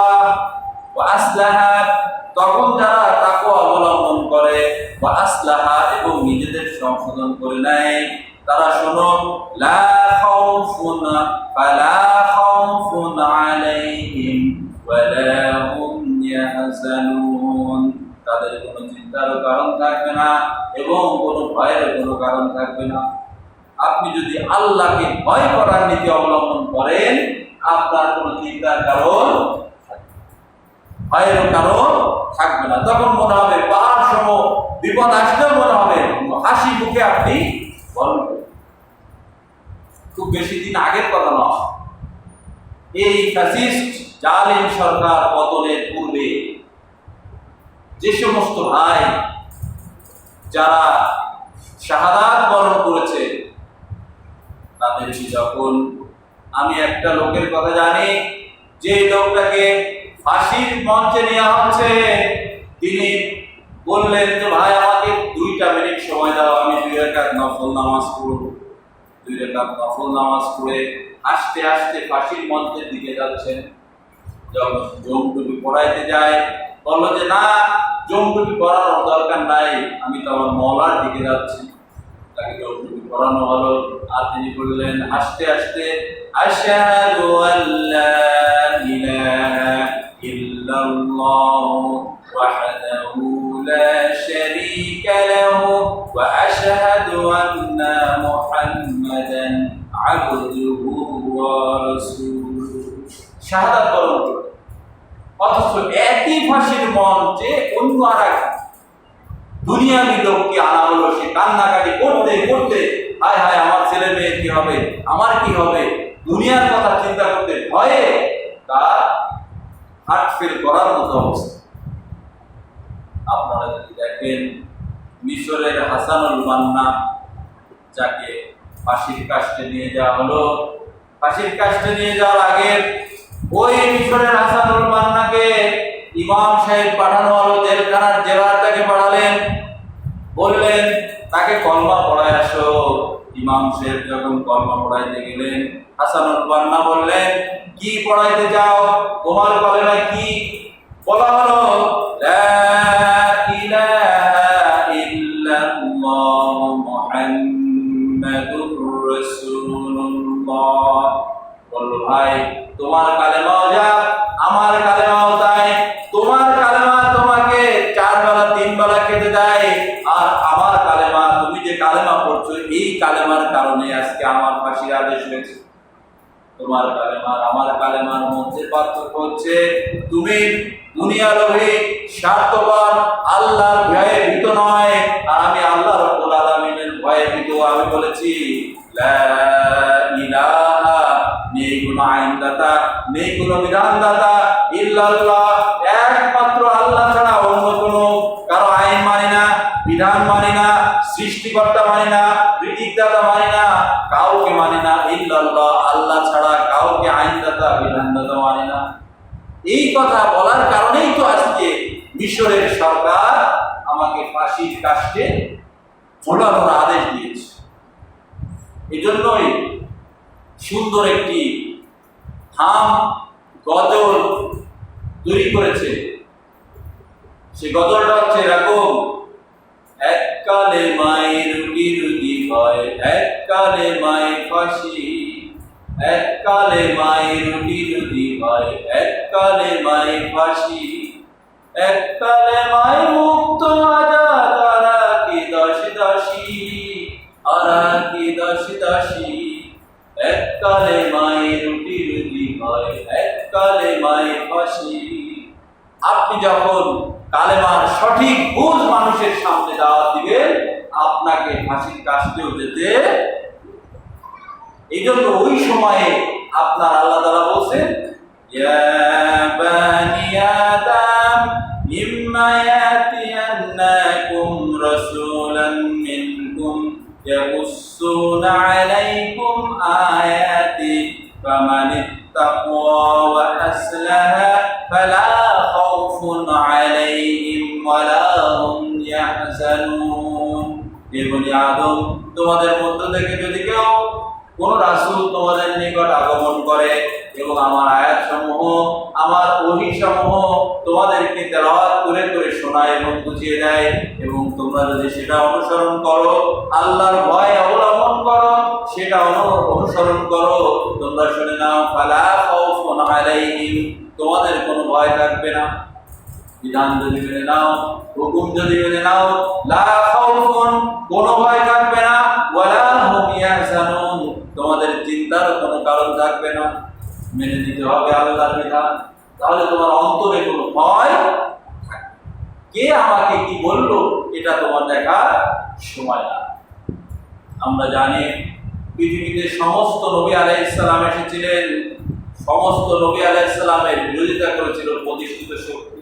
ওয়া আসলাহা, তখন যারা তাকওয়া অবলম্বন করে, ওয়া আসলাহা, এবং নিজেদের সংশোধন করে নেয়, তারা শোনো, লা খাউফুন ফালা খাউফুন আলাইহিম ওয়ালা হুম ইয়াহজানুন, তাদের কোনো চিন্তার কারণ থাকবে না এবং কোনো ভয়ের কোনো কারণ থাকবে না। আপনি যদি আল্লাহকে ভয় করার নীতি অবলম্বন করেন, আপনার কোনো চিন্তার কারণ, ভয়ের কারণ থাকবে না। তখন মনে হবে পাহাড় সম বিপদ আসলেও মনে হবে হাসি মুখে আপনি বরণ করবেন। খুব বেশি দিন আগের কথা নয়, এই ফ্যাসিস্ট জালিম সরকার পতনের পূর্বে যে সমস্ত ভাই যারা শাহাদাত বরণ করেছে, তাদেরকে যখন আমি একটা লোকের কথা জানি, যে লোকটাকে ফাঁসির মঞ্চে নেওয়া হচ্ছে, তিনি বললেন যে ভাই আমাকে 2 মিনিট সময় দাও, আমি 2 রাকাত নফল নামাজ পড়ব। 2 রাকাত নফল নামাজ পড়ে আস্তে আস্তে ফাঁসির মঞ্চের দিকে যাচ্ছেন। যখন জমটুপি পড়াইতে যায়, বললো যে না, জমটুপি পড়ানোর দরকার নাই, আমি তো আমার মওলার দিকে যাচ্ছি। তাকে জমটুপি পড়ানো হলো, আর তিনি বললেন আস্তে আস্তে, আশহাদু আল্লা ইলাহা ইল্লাল্লাহু ওয়াহদাহু লা শারীকা লাহু ওয়া আশহাদু আন্না মুহাম্মাদান আবদুহু ওয়া রাসূলুহু। শাহাদাত বরণ করে, অথচ একই ফাঁসির মঞ্চে অন্য আর এক দুনিয়াবি লোককে আনা হলো। সে কান্নাকাটি করতে করতে, হায় হায় আমার ছেলে মেয়ে কি হবে, আমার কি হবে, দুনিয়ার কথা চিন্তা করতে ভয়ে তার হার্ট ফেল করার মতো অবস্থা। আপনারা যদি দেখেন, মিশরের হাসানুল বান্না, যাকে ফাঁসির কাস্টে নিয়ে যাওয়া হলো, ফাঁসির কাস্টে নিয়ে যাওয়ার আগে ওই মিশরের হাসানুল বান্নাকে ইমাম সাহেব পাঠানো হলো, জেলখানার জেলার তাকে পাঠালেন, বললেন তাকে কলমা পড়ায় আসো। ইমাম সাহেব যখন কলমা পড়াইতে গেলেন, হাসানুল বান্না বললেন, কি পড়াইতে যাও, তোমার কলেমায় কি? বলা হলো, লা ইলাহা ইল্লাল্লাহু মুহাম্মাদুর রাসূলুল্লাহ। বলল ভাই, তোমার কালেমাও যা, আমার কালেমাও তাই। তোমার কালেমা তোমাকে 4 বেলা 3 বেলা খেতে দেয়, আর আমার কালেমা, তুমি যে কালেমা পড়ছো, এই কালেমার কারণে আজকে আমার ফাঁসির আদেশ হয়েছে। তোমার কালেমার আমার কালেমার মধ্যে পার্থক্য হচ্ছে, তুমি দুনিয়ালোভী, স্বার্থপর, আল্লাহর ভয়ে ভীত নয়, আর আমি আল্লাহ রাব্বুল আলামিনের ভয়ে ভীত। আমি বলেছি লা ইলাহা, নেই কোনো আইনদাতা, নেই কোনো বিধানদাতা, ইল্লাল্লাহ, একমাত্র আল্লাহ ছাড়া অন্য কোনো কারো আইন মানি না, বিধান মানি না, সৃষ্টিকর্তা মানি না, বিধিদাতা মানি না, কাউকে মানি না, ইল্লাল্লাহ, আল্লাহ ছাড়া কাউকে আইনদাতা বিধানদাতা মানি না। এই কথা বলার কারণেই তো আজকে মিশরের সরকার আমাকে ফাঁসির কাস্টে ঝোলানোর আদেশ দিয়েছে। এজন্যই সুন্দর একটি হাম গজল তৈরি করেছে। সে গজলটা হচ্ছে এরকম, এককালে মায়ের রুটি রুটি হয়, এককালে মায়ের ফাঁসি, এককালে মায়ের রুটি রুটি হয় এক কালেমায় ফাঁসি, এক কালেমায় মুক্ত আজাদ, আরা কি দাসী দাসী, আরা কি দাসী দাসী। এক কালেমায় রুটি রুটি হয় এক কালেমায় ফাঁসি। আপনি যখন কালেমার সঠিক বুঝ মানুষের সামনে দাওয়াত দিবেন, আপনাকে ফাঁসির কাস্টেও যেতে। এই জন্য ওই সময়ে আপনার আল্লাহ তাআলা বলছেন, ইয়া বানি আদম ইম্মা ইয়াতিয়ান্নাকুম রাসূলান মিনকুম ইয়াকুসসুনা আলাইকুম আয়াতি ফামানিত্তাকা ওয়া আসলাহা ফালা খাউফুন আলাইহিম ওয়ালা হুম ইয়াহজানুন। হে বনি আদম, তোমাদের মধ্য থেকে যদি কেউ কোন রাসূল তোমাদের নিকট আগমন করে এবং আমার আয়াত সমূহ, আমার ওহী সমূহ তোমাদেরকে তেলাওয়াত করে করে শোনায় এবং বুঝিয়ে দেয়, এবং তোমরা যদি সেটা অনুসরণ করো, আল্লাহর ভয় অবলম্বন করো, সেটা অনুসরণ করো, তোমরা শুনে নাও, ফালা খাউফুন আলাইহিম, তোমাদের কোনো ভয় থাকবে না। বিধান যদি মেনে নাও, হুকুম যদি মেনে নাও, লা খাউফুন, কোনো ভয় থাকবে না, ওয়ালা হুম ইয়াহজানুন, তোমাদের চিন্তার কোনো কারণ থাকবে না। মেনে নিতে হবে আল্লাহর বিধান, তাহলে তোমার অন্তরে কোনো ভয় থাকবে। কে আমাকে কি বললো এটা তোমার দেখার সময় না। আমরা জানি পৃথিবীতে সমস্ত নবী আলাইহিস সালাম এসেছিলেন, সমস্ত নবী আলাইহিস সালামের বিরোধিতা করেছিল প্রতিষ্ঠিত শক্তি।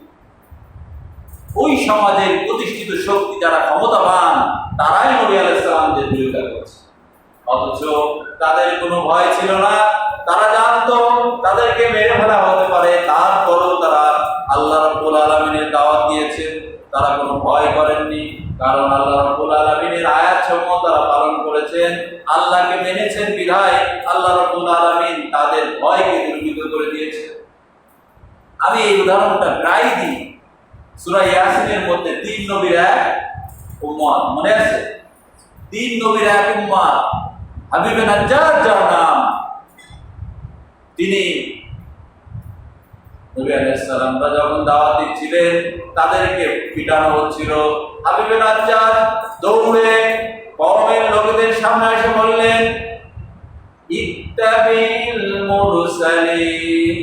ওই সমাজের প্রতিষ্ঠিত শক্তি যারা ক্ষমতাবান, তারাই নবী আলাইহিস সালামদের বিরোধিতা করেছে। অথচ তাদের কোনো ভয় ছিল না, তারা জানতো তাদেরকে মেরে ফেলা হতে পারে, তারপরেও তারা আল্লাহ রাব্বুল আলামিনের দাওয়াত দিয়েছে। তারা কোনো ভয় করেননি, কারণ আল্লাহ রাব্বুল আলামিনের আয়াতসমূহ তারা পালন করেছেন, আল্লাহকে মেনেছেন বিধায় আল্লাহ রাব্বুল আলামিন তাদের ভয়কে দূরীভূত করে দিয়েছেন। আমি এই উদাহরণটা প্রায় দিই। সূরা ইয়াসিনের মধ্যে 3 নবীর এক উম্মত, মনে আছে? 3 নবীর এক উম্মত, হাবিবে নাজ্জার যার নাম, তিনি নবী আলাইহিস সালামরা যখন দাওয়াত দিচ্ছিলেন, তাদেরকে পিটানো হচ্ছিল। হাবিবে নাজ্জার দৌড়ে কওমের লোকদের সামনে এসে বললেন, ইত্তাবিল মুরসালিন,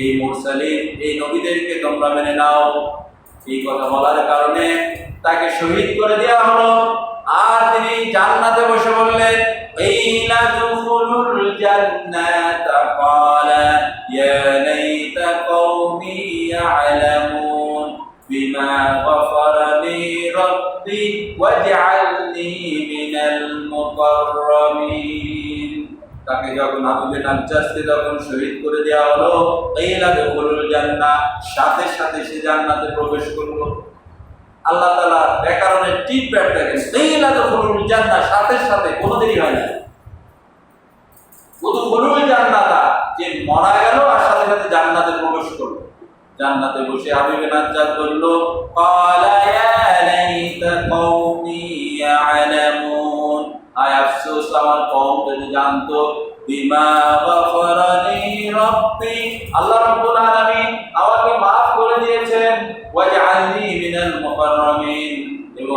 এই মুরসালিন, এই নবীদেরকে তোমরা মেনে নাও। এই কথা বলার কারণে তাকে শহীদ করে দেওয়া হলো। আর তিনি জান্নাতে বসে বললেন, ইলা দুখুলুল জান্নাতা ক্বালা ইয়া লাইতা কওমি ইয়ালামুন বিমা গফারা লি রাব্বি ওয়াজআলনি মিনাল মুকাররামিন। তাকে যখন হাবিবে নাজ্জারকে যখন শহীদ করে দেওয়া হলো, ইলা দুখুলুল জান্নাহ, সাথে সাথে সে জান্নাতে প্রবেশ করলো। আল্লাহ তাআলা ব্যাকরণের টিপ ব্যাট দেখেন, ইলা দুখুলুল জান্নাহ, সাথে সাথে কোনো দেরি হয় না। উদখুলুল জান্নাতা, যে মারা গেল আর সাথে সাথে জান্নাতে প্রবেশ করলো। জান্নাতে বসে হাবিবে নাজ্জার বলল, ক্বালা ইয়া লাইতা কওমি ইয়ালামুন, আয় আফসোস আমার কওম যদি জানতো, বিমা গফারা লি রাব্বি, আল্লাহ রাব্বুল আলামিন আমাকে maaf করে দিয়েছেন, ওয়াজআলনি মিনাল মুকাররামিন, এবং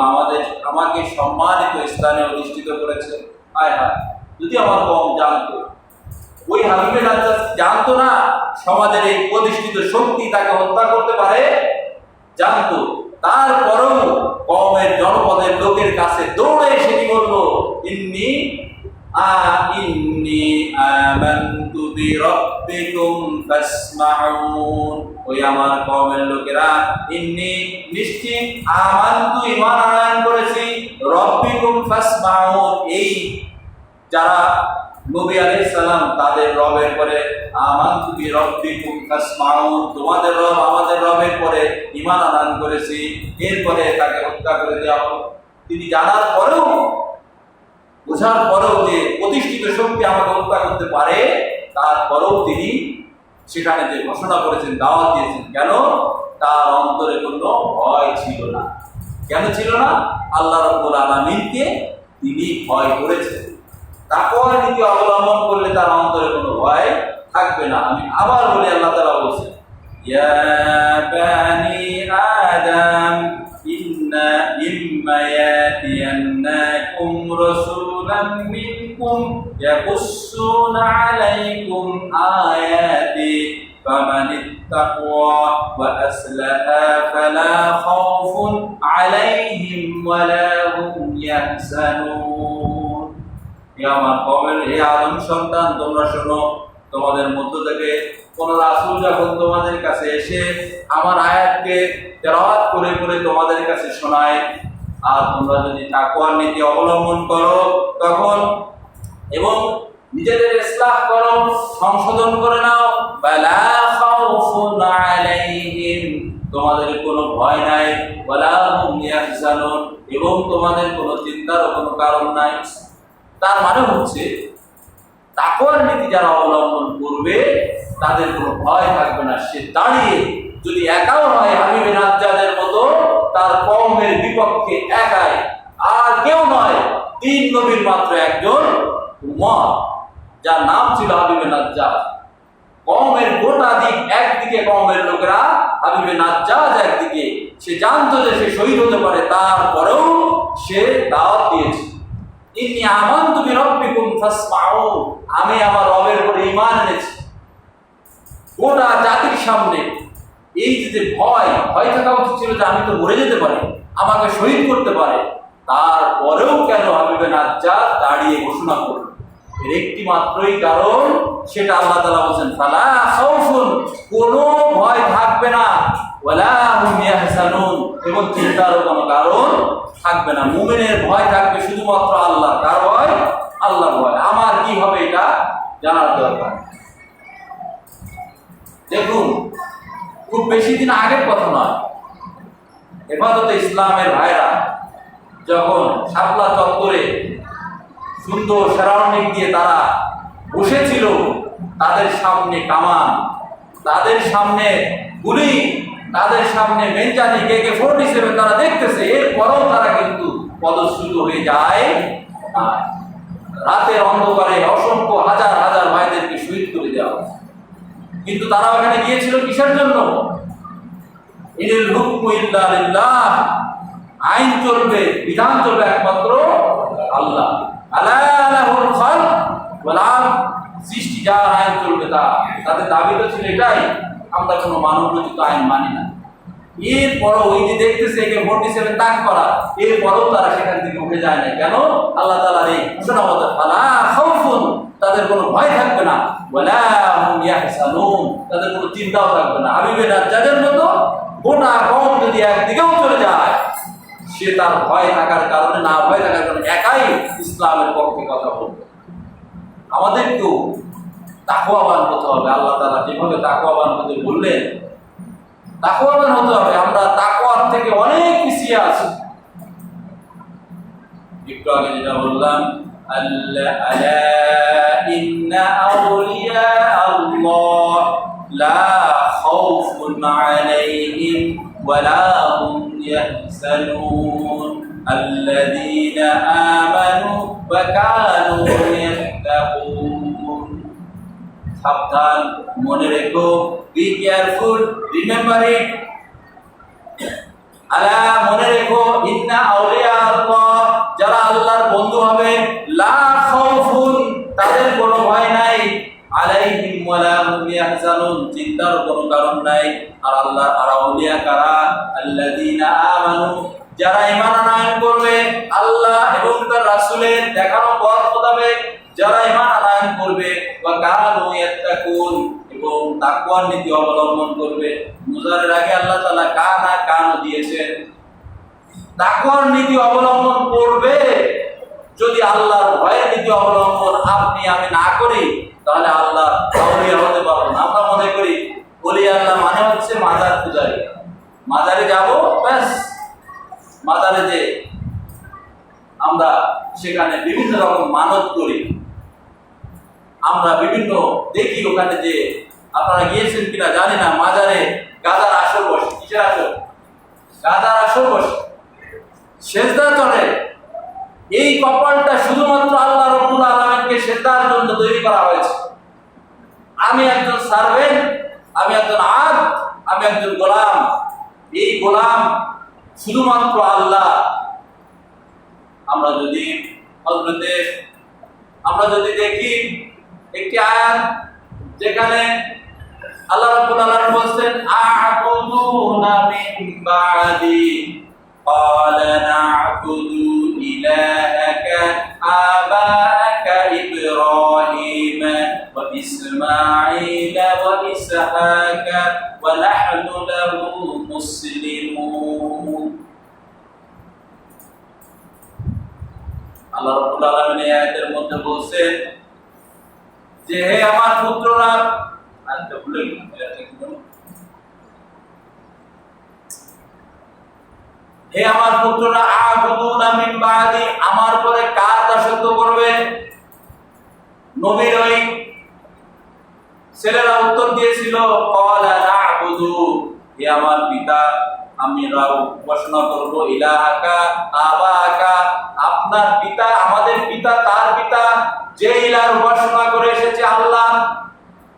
আমাকে সম্মানিত স্থানে অধিষ্ঠিত করেছেন। হায় হায়, যদি আমার কওম জানতো। ওই হাবিবে নাজ্জার জানতো না সমাজের এই প্রতিষ্ঠিত শক্তি তাকে হত্যা করতে পারে, জানতো। তারপরেও কওমের জনপদের লোকের কাছে দৌড়ে এসে কি বলবো, ইন্নী আমানতু বিরাব্বিকুম ফাসমাউন, ওই আমার কওমের লোকেরা, ইন্নী, নিশ্চিত, আমানতু, ঈমান আনয়ন করেছি, রাব্বিকুম ফাসমাউন, এই যারা নবী আলাইহিস সালাম তাদের রবের পরে আমানতু বিরাব্বিকুম ফাসমাউন, তোমাদের রব আমাদের রবের পরে ঈমান আনয়ন করেছি। এরপরে তাকে হত্যা করে দেওয়া হলো। তিনি জানার পরেও, বোঝার পরেও যে প্রতিষ্ঠিত শক্তি আমাকে হত্যা করতে পারে, তারপরেও তিনি সেখানে যে ঘোষণা করেছেন, দাওয়াত দিয়েছেন, কেন? তার অন্তরে কোনো ভয় ছিল না। কেন ছিল না? আল্লাহ রাব্বুল আলামিনকে তিনি ভয় করেছেন। তাকওয়ার নীতি অবলম্বন করলে তার অন্তরে কোনো ভয় থাকবে না। আমি আবার বলি, আল্লাহ তাআলা বলছেন, ইয়া বানি আদম ইন্না ইম্মা ইয়াতিয়ান্নাকুম রাসূলাম মিনকুম ইয়াকুসসুনা আলাইকুম আয়াতি ফামানিত্তাকা ওয়া আসলাহা ফালা খাউফুন আলাইহিম ওয়ালা হুম ইয়াহজানুন। হে আমার কওমের, হে আদম সন্তান, তোমরা শোনো, তোমাদের মধ্য থেকে কোন রাসূল যখন তোমাদের কাছে এসে আমার আয়াতকে তেলাওয়াত করে করে তোমাদের কাছে শোনায়, আর তোমরা যদি তাকওয়ার নীতি অবলম্বন করো তখন, এবং নিজেদের ইসলাহ করো, সংশোধন করে নাও, ফালা খাউফুন আলাইহিম, তোমাদের কোনো ভয় নাই, ওয়ালা হুম ইয়াহজানুন, এবং তোমাদের কোনো চিন্তার কোনো কারণ নাই। তার মানে হচ্ছে তাকওয়ার নীতি যারা অবলম্বন করবে তাদের কোনো ভয় থাকবে না। সে দাঁড়িয়ে যদি একাও হয় হাবিবে নাজ্জাদের মতো তার কওমের বিপক্ষে একাই, আর কেউ নয়, 3 নবীর মাত্র একজন উম্মত যার নাম ছিল হাবিবে নাজ্জাদ। কওমের গোটা দিক একদিকে, কওমের লোকেরা, হাবিবে নাজ্জাদ একদিকে। সে জানতো যে সে শহীদ হতে পারে, তারপরেও সে দাওয়াত দিয়েছে, ইন্নী আমানতু বিরাব্বিকুম ফাসমাউন, আমি আমার রবের উপরে ঈমান এনেছি। গোটা জাতির সামনে এই যে ভয় থাকা উচিত ছিল যে আমি তো মরে যেতে পারি, আমাকে শহীদ করতে পারে, তারপরেও কেন হাবিবে নাজ্জাদ দাঁড়িয়ে ঘোষণা করল? এর একটি মাত্রই কারণ, সেটা আল্লাহ তাআলা বলেন, ফালা খাউফুন, কোনো ভয় থাকবে না, ওয়ালা হুম ইয়াহজানুন, এবং চিন্তারও কোনো কারণ থাকবে না। মুমিনের ভয় থাকবে শুধুমাত্র আল্লাহ। কার ভয়? আল্লাহর ভয়। আমার কি হবে এটা জানার দরকার। দেখুন, খুব বেশি দিন আগের কথা নয়, হেফাজতে ইসলামের ভাইরা যখন শাপলা চত্বরে সুন্দর সারাউন্ডিং দিয়ে তারা বসেছিল, তাদের সামনে কামান, তাদের সামনে গুলি, তাদের সামনে বেঞ্জানি AK-47 তারা দেখতেছে, এরপরও তারা কিন্তু পদচ্যুত হয়ে যায় না। রাতের অন্ধকারে অসংখ্য হাজার হাজার ভাইদেরকে শহীদ করে দেওয়া। কিন্তু তারা ওখানে গিয়েছিল কিসের জন্য? ইনিল হুকমু ইল্লা লিল্লাহ, আইন চলবে, বিধান চলবে একমাত্র আল্লাহ। আলা লাহুল খালক ওয়াল আমর, সৃষ্টি যার আইন চলবে তাদের দাবি তো ছিল এটাই, আমরা কোনো মানব রচিত আইন মানি না। এরপরও ওই যে দেখতেছে AK-47 তাক করা, এরপরও তারা সেখান থেকে উঠে যায় না। কেন? আল্লাহ তাআলার এই ঘোষণা মতো, ফালা খাউফুন, তাদের কোনো ভয় থাকবে না, ওয়ালা হুম ইয়াহজানুন, তাদের কোনো চিন্তাও থাকবে না। হাবিবে নাজ্জাদের মতো গোটা কওম যদি একদিকেও চলে যায়, সে তার ভয় থাকার কারণে, না ভয় থাকার কারণে একাই ইসলামের পক্ষে কথা বলবে। আমাদেরকেও তাকওয়াবান হতে হবে। আল্লাহ তাআলা যেভাবে তাকওয়াবান হতে বললেন, তাকওয়াবান হতে হবে। আমরা তাকওয়ার থেকে অনেক পিছিয়ে আছি। একটু আগে যেটা বললাম, আলা ইন্না আউলিয়া আল্লাহ লা খাউফুন আলাইহিম ওয়ালা হুম ইয়াহজানুন আল্লাযীনা আমানু ওয়া কানু ইয়াত্তাকুন। সাবধান, মনে রেখো, বি কেয়ারফুল, রিমেম্বার ইট। আলা, মনে রেখো, ইন্না আউলিয়া আল্লাহ, যারা আল্লাহর বন্ধু হবে, লা খাউফুন, তাদের কোনো ভয় নাই, আলাইহিম ওয়ালা হুম ইয়াহজানুন, চিন্তার কোনো কারণ নাই। আর আল্লাহ আর আউলিয়া কারা? আল্লাযীনা আমানু, যারা ঈমান আনয়ন করবে আল্লাহ এবং তার রাসূলের দেখানো পথ মোতাবেক, যারা ঈমান আনয়ন করবে, ওয়া কানু ইয়াত্তাকুন, এবং তাকওয়ার নীতি অবলম্বন করবে। মুজারের আগে আল্লাহ তাআলা কানু দিয়েছেন। তাকওয়ার নীতি অবলম্বন করবে। যদি আল্লাহর ভয়ের নীতি অবলম্বন আপনি আমি না করি, তাহলে আল্লাহ আউলিয়া হতে পারবো না। আমরা মনে করি ওলি আল্লাহ মানে হচ্ছে মাজার পূজারী, মাজারে যাব, ব্যাস, মাজারে যে আমরা সেখানে বিভিন্ন রকম মানত করি, আমরা বিভিন্ন দেখি ওখানে যে, আপনারা গিয়েছেন কিনা জানি না, মাজারে গাদার আসর বসে। কিসের আসর? গাদার আসর বসে, সেজদা চলে। এই কপালটা শুধুমাত্র আল্লাহ রাব্বুল আলামিনকে সেজদার জন্য তৈরি করা হয়েছে। আমি একজন সার্ভেন্ট, আমি একজন আব্দ, আমি একজন গোলাম। এই গোলাম শুধুমাত্র আল্লাহ। আমরা যদি দেখি একটি আয়াত যেখানে আল্লাহ রাব্বুল আলামিন বলেন আ'বুদুনা মিন বা'দি ক্বালা না'বুদু ইলাহাকা আবাকা ইব্রাহিম ওয়া ইসমাঈল ওয়া ইসহাকা ওয়া নাহনু লাহু মুসলিমুন। আল্লাহ রাব্বুল আলামিন এই আয়াতের মধ্যে বলেন যে হে আমার পুত্ররা, হে আমার পুত্ররা, আ'বুদুনা মিন বা'দি, আমার পরে কার দাসত্ব করবে? নবীর ওই ছেলেরা উত্তর দিয়েছিল ক্বালা না'বুদু, হে আমার পিতা, আমরা উপাসনা করব ইলাহাকা আবাকা, আপনার পিতা, আমাদের পিতা, তার পিতা যে ইলাহর উপাসনা করে এসেছে আল্লাহ,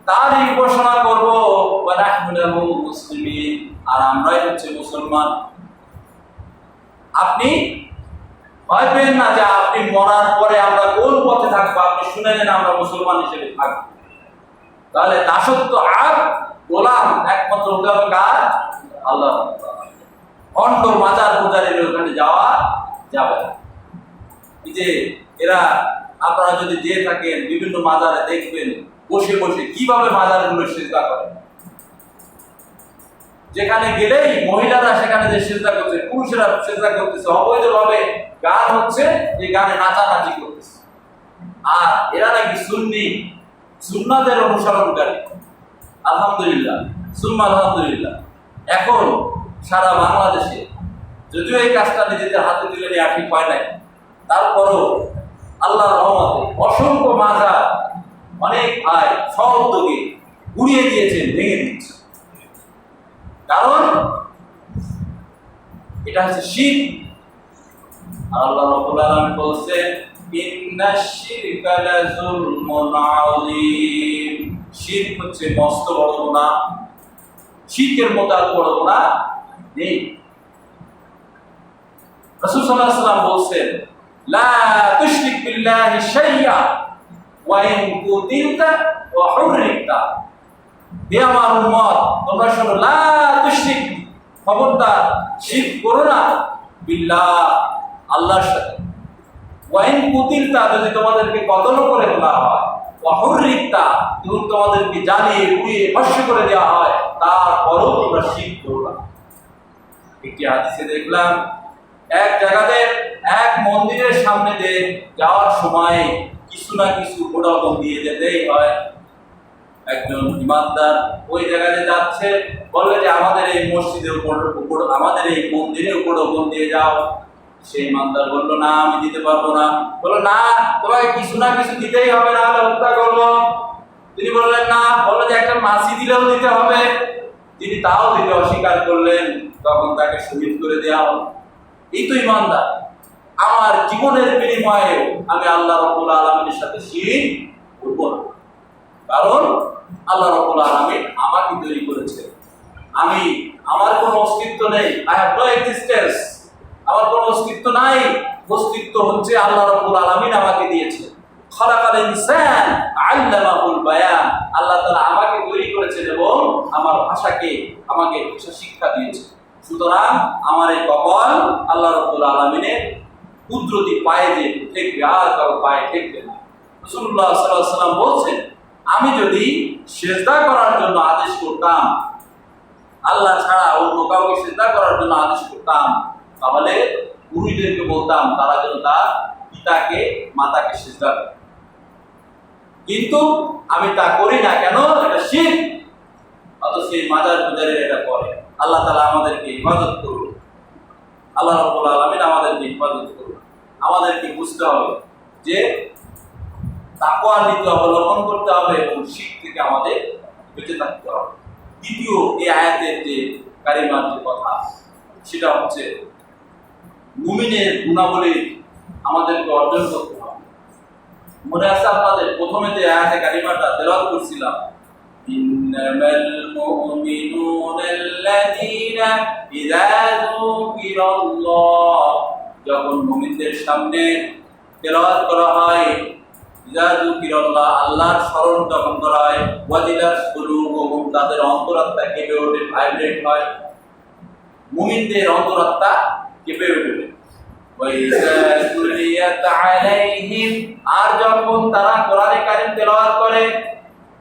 তারই উপাসনা করব। ওয়া নাহনু লাহু মুসলিমিন, আর আমরাই হচ্ছে মুসলমান। আপনি ভয় পেন না যে আপনি মরার পরে আমরা কোন পথে থাকবো, আপনি শুনে নেন আমরা মুসলমান হিসেবে থাকবো। তাহলে দাসত্ব আর গোলাম একমাত্র হতে হবে কার? আল্লাহ। খন্ড মাজার পূজারীর ওখানে যাওয়া যাবে না। এই যে এরা, আপনারা যদি যেয়ে থাকেন বিভিন্ন মাজারে দেখবেন বসে বসে কিভাবে মাজারগুলো সিজদা করে। যেখানে গেলেই মহিলারা সেখানে যে সিজদা করছে, পুরুষেরা সিজদা করতেছে, অবৈধভাবে গান হচ্ছে, এই গানে নাচানাচি করতেছে। আর এরা নাকি সুন্নি, সুন্নাতের অনুসরণকারী। আলহামদুলিল্লাহ, সুম্মা আলহামদুলিল্লাহ। এখন সারা বাংলাদেশে যদিও এই কাজটা নিজেদের হাতে তুলে নেওয়া ঠিক হয় নাই, তারপরও আল্লাহর রহমতে অসংখ্য মাজার অনেক ভাই সউদ্যোগে গুড়িয়ে দিয়েছেন, ভেঙে দিচ্ছে। কারণ এটা হচ্ছে শিরক। আল্লাহ রাব্বুল আলামিন বলেছেন ইন্নাশ শিরকা লাযুলমুন আযীম, শিরক হচ্ছে মস্ত বড় গুনাহ। শিরকের মতো আর বড় গুনাহ নেই। রাসূল সাল্লাল্লাহু আলাইহি ওয়াসাল্লাম বলেছেন লা তুশরিক বিল্লাহি শাইয়া ওয়া ইন কুতিলতা ওয়া হুররিকতা। হে আমার উম্মত, তোমরা শোনো, লা তুশরিক, খবরদার শিরক করো না, বিল্লাহ, আল্লাহর সাথে। ওয়া ইন কুতিলতা, যদি তোমাদেরকে কতল করে ফেলা হয়, ওয়া হুররিকতা, যদি তোমাদেরকে জ্বালিয়ে পুড়িয়ে ভস্ম করে দেওয়া হয়, তারপরও তোমরা শিরক করো না। একটি হাদিসে দেখলাম এক জায়গাতে এক মন্দিরের সামনে দিয়ে যাওয়ার সময় কিছু না কিছু প্রলোভন দিয়ে যেতেই হয়। একজন ইমানদার ওই জায়গাতে যাচ্ছে, বলবে যে আমাদের এই মসজিদের উপর আমাদের এই মন্দিরের উপর ওপর দিয়ে যাও। সেই ইমানদার বললো না, আমি দিতে পারবো না। বললো না, তোমাকে কিছু না কিছু দিতেই হবে, না হলে হত্যা করবো। তিনি বললেন না, বললো যে একটা মাছি দিলেও দিতে হবে। তিনি তাও দিতে অস্বীকার করলেন, তখন তাকে শহীদ করে দেওয়া হলো। এই তো ইমানদার। আমার জীবনের বিনিময়ে আমি আল্লাহ রাব্বুল আলামিনের সাথে শিরক করব না, কারণ আল্লাহ রাব্বুল আলামিন আমাকে তৈরি করেছে। আমার কোনো অস্তিত্ব নেই, আই হ্যাভ নো এক্সিস্টেন্স, আমার কোনো অস্তিত্ব নাই। অস্তিত্ব হচ্ছে আল্লাহ রাব্বুল আলামিন আমাকে দিয়েছে। খালাকাল ইনসান আল্লামাহুল বায়ান, আল্লাহ তাআলা আমাকে তৈরি করেছেন এবং আমার ভাষাকে আমাকে ভাষা শিক্ষা দিয়েছে। সুতরাং আমার এই কপাল আল্লাহ রাব্বুল আলামিনের কুদরতি পায়ে দিয়ে ঠেকবে, আর কারো পায়ে ঠেকবে না। রাসূলুল্লাহ সাল্লাল্লাহু আলাইহি ওয়াসাল্লাম বলছেন, আমি যদি সিজদা করার জন্য আদেশ করতাম, আল্লাহ ছাড়া অন্য কাউকে সিজদা করার জন্য আদেশ করতাম, তাহলে পুরুষদেরকে বলতাম তারা যেন তার পিতাকে মাতাকে সিজদা করে। কিন্তু আমি তা করি না, কেন? এটা শিরক। অথচ সেই মাজার পূজারীরা এটা করে। আল্লাহ তাআলা আমাদেরকে ইবাদত করুন, আল্লাহ রাব্বুল আলামিন আমাদেরকে ইবাদত করুন। আমাদেরকে বুঝতে হবে যে তাকওয়ার নীতি অবলম্বন করতে হবে এবং শিরক থেকে আমাদের বেঁচে থাকতে হবে। দ্বিতীয় এই আয়াতের যে কারিমার যে কথা, সেটা হচ্ছে মুমিনের গুণাবলী আমাদেরকে অর্জন করতে হবে। মনে আছে আপনাদের প্রথমে যে আয়াতে কারিমাটা তেলাওয়াত করছিলাম, ইন্নামাল মুমিনুনা আল্লাযীনা ইযা যুকিরাল্লাহ, যখন মুমিনদের সামনে তেলাওয়াত করা হয়, ইযা যুকিরাল্লাহ আল্লাহর স্মরণ যখন করা হয়, ওয়াজিলাত কুলুবুহুম তাদের অন্তরাত্মা কেঁপে ওঠে, ভাইব্রেট হয়, মুমিনদের অন্তরাত্মা কেঁপে ওঠে। ওয়াইযা তুলিয়াত আলাইহিম, আর যখন তারা কোরআনে কারীম তেলাওয়াত করে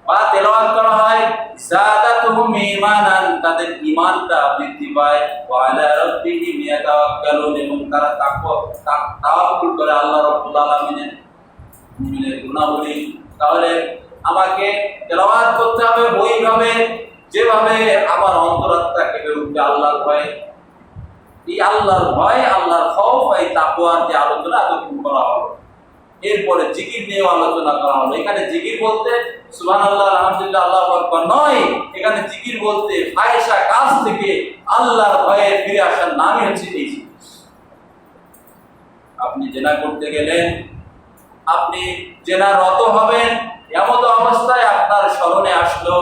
বা তেলাওয়াত করা হয়, যাদাতুহুম ঈমানান তাদের ঈমানটা বৃদ্ধি পায়, ওয়া আলা রাব্বিহিম ইয়াতাওয়াক্কালুন এবং তারা তাওয়াক্কুল করে আল্লাহ রাব্বুল আলামিনের। মুমিনের গুণাবলী, তাহলে আমাকে তেলাওয়াত করতে হবে ওইভাবে যেভাবে আমার অন্তরাত্মা কেঁপে উঠবে আল্লাহর ভয়ে। এই আল্লাহর ভয়, আল্লাহর খৌফ, এই তাকওয়ার যে আলোচনা এতক্ষণ করা হলো, এরপরে জিকির নিয়েও আলোচনা করা হলো। এখানে জিকির বলতে সুবহানাল্লাহ, আলহামদুলিল্লাহ, আল্লাহু আকবার নয়, এখানে জিকির বলতে ফাহিশা কাজ থেকে আল্লাহর ভয়ে ফিরে আসার নামই হচ্ছে এই জিকির। আপনি জেনা করতে গেলেন, আপনি জেনারত হবেন, এমন অবস্থায় আপনার স্মরণে আসলো,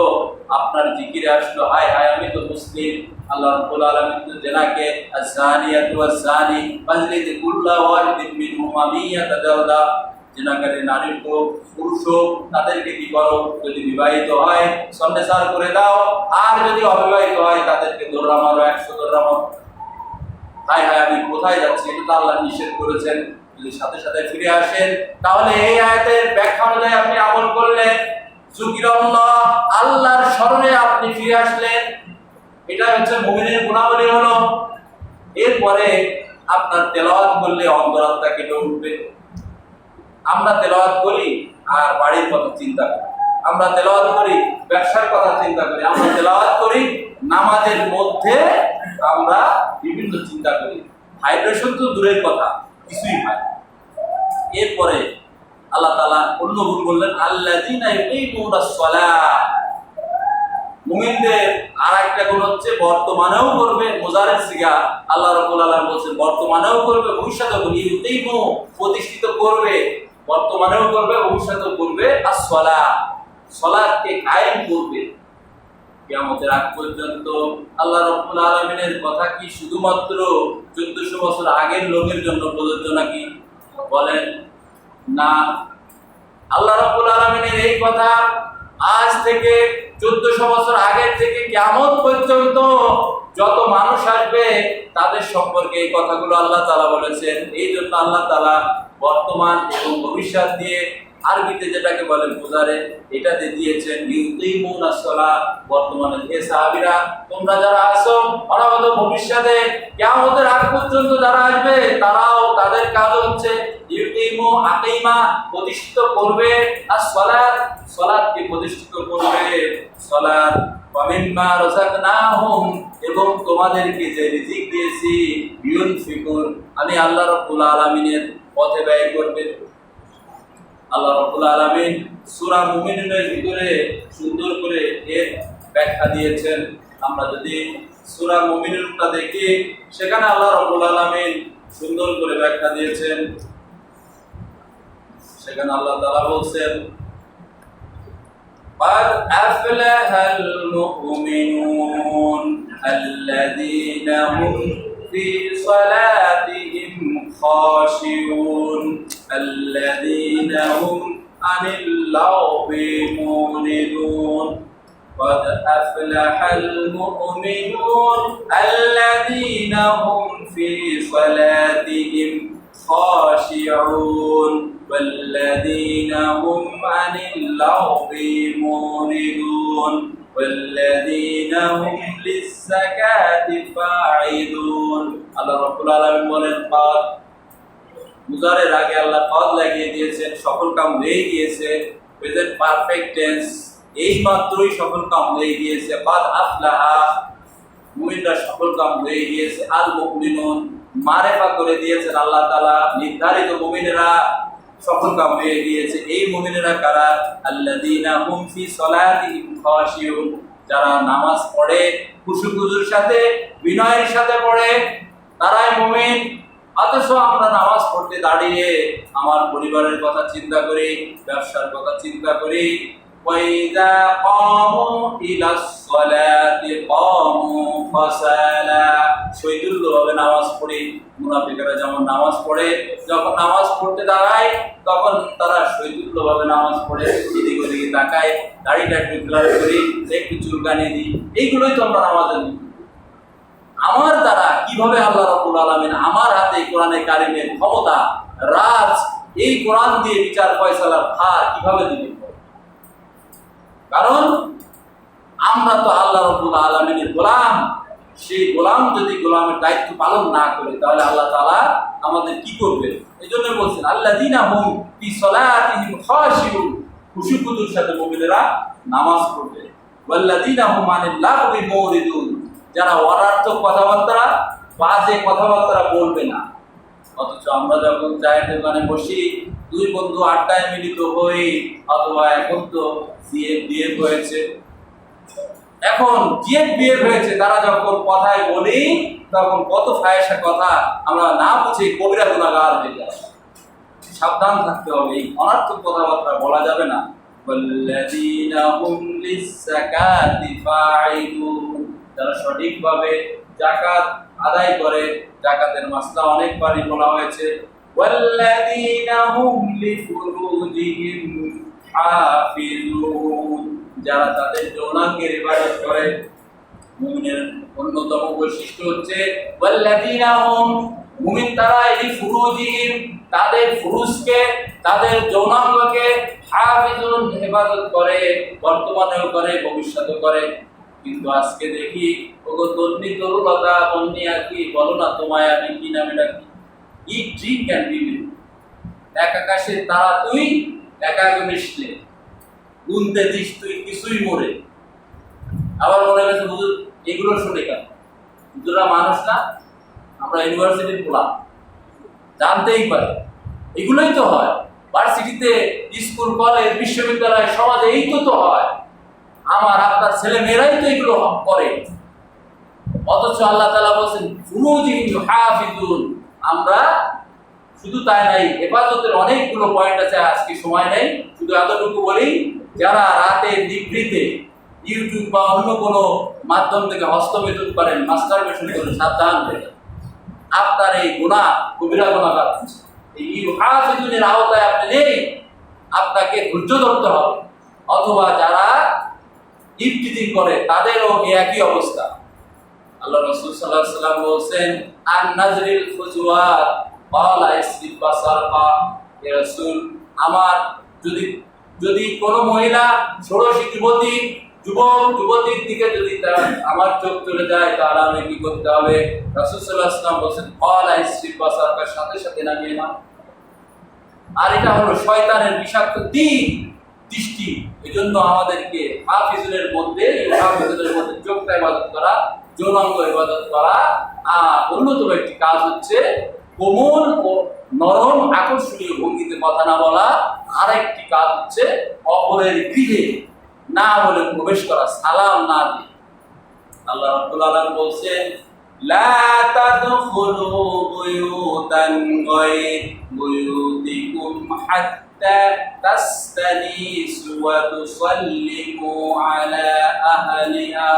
আপনার জিকিরে আসলো, হায় হায় আমি তো মুসলিম, আল্লাহ রাব্বুল আলামিন তো জেনাকে আয-যানিয়াতু ওয়াজ-যানি ফাজলিদু কুল্লা ওয়াহিদিন মিনহুমা মিয়াতা জালদা, জেনাকারী নারী হোক পুরুষ হোক তাদেরকে কি করো, যদি বিবাহিত হয় সন্ন্যাসার করে দাও, আর যদি অবিবাহিত হয় তাদেরকে দৌড়া মারো, 100 দৌড়া মারো। হায় হায় আমি কোথায় যাচ্ছি, এটা তো আল্লাহ নিষেধ করেছেন। যদি সাথে সাথে ফিরে আসেন, তাহলে এই আয়াতের ব্যাখ্যা অনুযায়ী আপনি আমল করলেন, যুকিরাল্লাহ আল্লাহর স্মরণে আপনি ফিরে আসলেন, এটা হচ্ছে মুমিনের গুণাবলী হলো। এরপরে আপনার তেলাওয়াত করলে অন্তরাত্মা কেঁপে উঠবে। আমরা তেলাওয়াত করি আর বাড়ির কথা চিন্তা করি, আমরা তেলাওয়াত করি ব্যবসার কথা চিন্তা করি, আমরা তেলাওয়াত করি নামাজের মধ্যে আমরা বিভিন্ন চিন্তা করি, ভাইব্রেশন তো দূরের কথা, কিছুই হয়। এরপরে আল্লাহ তাআলা অন্য গুণ বললেন, আল্লাযীনা ইউকিমুনাস সালাহ, মুমিনদের আরেকটা গুণ হচ্ছে বর্তমানেও করবে, মুজারের সিগা, আল্লাহ রাব্বুল আলামিন বলেছেন বর্তমানেও করবে, ভবিষ্যতেও করবে, ইউকিমু প্রতিষ্ঠিত করবে, বর্তমানেও করবে, ভবিষ্যতেও করবে, as-সালাহ সালাতকে কায়েম করবে কিয়ামতের আগ পর্যন্ত। আল্লাহ রাব্বুল আলামিনের কথা কি শুধুমাত্র 1400 বছর আগের লোকের জন্য প্রযোজ্য নাকি? বলেন না। আল্লাহ রাব্বুল আলামিনের এই কথা আজ থেকে 1400 বছর আগের থেকে কিয়ামত পর্যন্ত যত মানুষ আসবে তাদের সম্পর্কে এই কথাগুলো আল্লাহ তাআলা বলেছেন। এই জন্য আল্লাহ তাআলা বর্তমান এবং ভবিষ্যৎ দিয়ে, আরবিতে যেটাকে বলে মুজারে, এটাতে দিয়েছেন ইউকিমুনাস সালাহ। বর্তমানে হে সাহাবীরা তোমরা যারা আছো, অনাগত ভবিষ্যতে কিয়ামতের আগ পর্যন্ত যারা আসবে, তারাও তাদের কাজ হচ্ছে ইউকিমু আকিমা প্রতিষ্ঠিত করবে, আর সালাতকে প্রতিষ্ঠিত করবে, সালাত ওয়া মিম্মা রাযাকনাহুম এবং তোমাদেরকে যে রিজিক দিয়েছি ইউনফিকুন আমি আল্লাহ রাব্বুল আলামিনের পথে ব্যয় করবে। আল্লাহ রাব্বুল আলামিন সূরা মুমিনুনের ভিতরে সুন্দর করে এর ব্যাখ্যা দিয়েছেন। আমরা যদি সূরা মুমিনুনটা দেখি, সেখানে আল্লাহ রাব্বুল আলামিন সুন্দর করে ব্যাখ্যা দিয়েছেন। সেখানে আল্লাহ তাআলা বলেন, قد أفلح المؤمنون الذين هم في صلاتهم خاشعون الذين هم عن اللغو معرضون قد أفلح المؤمنون الذين هم في صلاتهم خاشعون والذين هم عن اللغو معرضون والذين هم للزكاة فاعلون। আল্লাহ রাব্বুল আলামিন বলেন قد, মুজারের আগে আল্লাহ কদ লাগিয়ে দিয়েছেন, সকল কাম হয়ে গিয়েছে, প্রেজেন্ট পারফেক্ট টেন্স, এই মাত্রই সকল কাম হয়ে গিয়েছে। قد আফলাহা মুমিনরা সকল কাম হয়ে গিয়েছে, আল মুমিনুন মারেফা করে দিয়েছেন আল্লাহ তাআলা, নির্ধারিত মুমিনেরা সকল কাম হয়ে গিয়েছে। এই মুমিনেরা কারা? আল্লাযীনা হুম ফি সলাতিহিম খাশিউন, যারা নামাজ পড়ে খুশুখুজুর সাথে, বিনয়ের সাথে পড়ে, তারাই মুমিন। অথচ আমরা নামাজ পড়তে দাঁড়িয়ে আমার পরিবারের কথা চিন্তা করি, ব্যবসার কথা চিন্তা করি, وإذا قاموا إلى الصلاة قاموا فسالا শহীদুল্লাহভাবে নামাজ পড়ে মুনাফিকরা যেমন নামাজ পড়ে, যখন নামাজ পড়তে দাঁড়ায় তখন তারা শহীদুল্লাহভাবে নামাজ পড়ে, এদিক ওদিকে তাকায়, দাড়িটা একটু ক্লাস করি, একটু চুলকানি দিই, এইগুলোই তো আমরা নামাজের মধ্যে। আমার দ্বারা কিভাবে আল্লাহ রাব্বুল আলামিন আমার হাতে কোরআনে কারিমের ক্ষমতা, রাজ, এই কোরআন দিয়ে বিচার ফয়সালার ভার কিভাবে দিবেন? কারণ আমরা তো আল্লাহ রাব্বুল আলামিনের গোলাম। সেই গোলাম যদি গোলামের দায়িত্ব পালন না করে তাহলে আল্লাহ তাআলা আমাদের কি করবে? এজন্য বলছেন আল্লাযীনা হুম ফি সলাতিহিম খাশিউন, খুশুখুদুর সাথে মুমিনেরা নামাজ পড়বে। ওয়াল্লাযীনা হুম আনিল লাগবি মুরিদুন, যারা অনার্থক কথাবার্তা, বাজে কথাবার্তা বলবে না। অথচ আমরা যখন চায়ের দোকানে বসি, দুই বন্ধু আড্ডায় মিলিত হই, অথবা এখন তো বিয়ে হয়েছে, এখন বিয়ে হয়েছে, তারা যখন কথায় বলি তখন কত ফায়সা কথা আমরা না বুঝে কবিরা গুনাহগার হয়ে যায়। সাবধান থাকতে হবে, এই অনার্থক কথাবার্তা বলা যাবে না। ওয়াল্লাযীনা হুম লিস-যাকাতি ফাঈলুন, যারা সঠিকভাবে যাকাত আদায় করে, যাকাতের মাসলা অনেকবারই বলা হয়েছে। ওয়াল্লাযীনা হুম লিফুরুজিহিম হাফিজুন, যারা তাদের যৌনাঙ্গের ইবাদত করে। মুমিনের অন্যতম বৈশিষ্ট্য হচ্ছে ওয়াল্লাযীনা হুম, মুমিন তারা লিফুরুজিহিম, তাদের ফুরুজকে, তাদের যৌনাঙ্গকে হাফিজুন, হেফাজত করে, বর্তমানেও করে, ভবিষ্যতেও করে। কিন্তু আজকে দেখি ওগো তন্নি তরুলতা বন্নি আর কি বলো না, তোমায় আমি কি নামে ডাকি? ইট ড্রিঙ্ক অ্যান্ড লিভ, এক আকাশের তারা তুই, একা মিশলে গুনতে দিস তুই কিছুই মরে। আবার মনে গেছে হুজুর এগুলো শুনে কেন? হুজুরা মানুষ না, আমরা ইউনিভার্সিটির পোলা, জানতেই পারে এগুলোই তো হয়। ভার্সিটিতে, স্কুল, কলেজ, বিশ্ববিদ্যালয়, সমাজে এই তো হয়। আমার আপনার ছেলে মেয়েরাই তো এগুলো করে। অথচ আল্লাহ তাআলা বলেন ফুরুজিহিম হাফিজুন, আমরা শুধু তাই নাই, হেফাজতের অনেকগুলো পয়েন্ট আছে, আজকে সময় নেই, শুধু এতটুকু বলি, যারা রাতে নিভৃতে ইউটিউব বা অন্য কোনো মাধ্যম থেকে হস্তমেধন করেন, মাস্টারবেশন করেন, সাবধান হয়ে যান। আপনার এই গুনাহ কবিরা গুনাহগার হচ্ছে। এই হাফিজুনের আওতায় আপনি নেই, আপনাকে ধৈর্য ধরতে হবে। অথবা যারা ইফতিজিং করে তাদেরও একই অবস্থা। আল্লাহ রাসূল সাল্লাল্লাহু আলাইহি ওয়াসাল্লাম বলেন আন নাজরিল ফুজুয়াত ক্বালা ইসরিফ বাসারকা, হে রাসূল, আমার যদি কোনো মহিলা, ষোড়শী যুবতী, যুবতীর দিকে যদি আমার চোখ চলে যায় তাহলে আমি কি করতে হবে? রাসূল সাল্লাল্লাহু আলাইহি ওয়াসাল্লাম বলেন ক্বালা ইসরিফ বাসারকা, সাথে সাথে নামিয়ে নাও। আর এটা হলো শয়তানের বিষাক্ত দৃষ্টি। এজন্য আমাদেরকে হাফিজুলের মধ্যে চোখটা ইবাদত করা, যৌনাঙ্গ ইবাদত করা, আর অন্যতম একটি কাজ হচ্ছে কোমল ও নরম আকর্ষণীয় ভঙ্গিতে কথা না বলা। আরেকটি কাজ হচ্ছে অপরের গৃহে না বলে প্রবেশ করা, সালাম না দিয়ে। আল্লাহ রাব্বুল আলামিন বলেন লা তাদখুলু বুয়ুতান বুয়ুতিকুম হাত্তা তাস্তানিসু ওয়া তুসাল্লিমু আলা আহলিহা।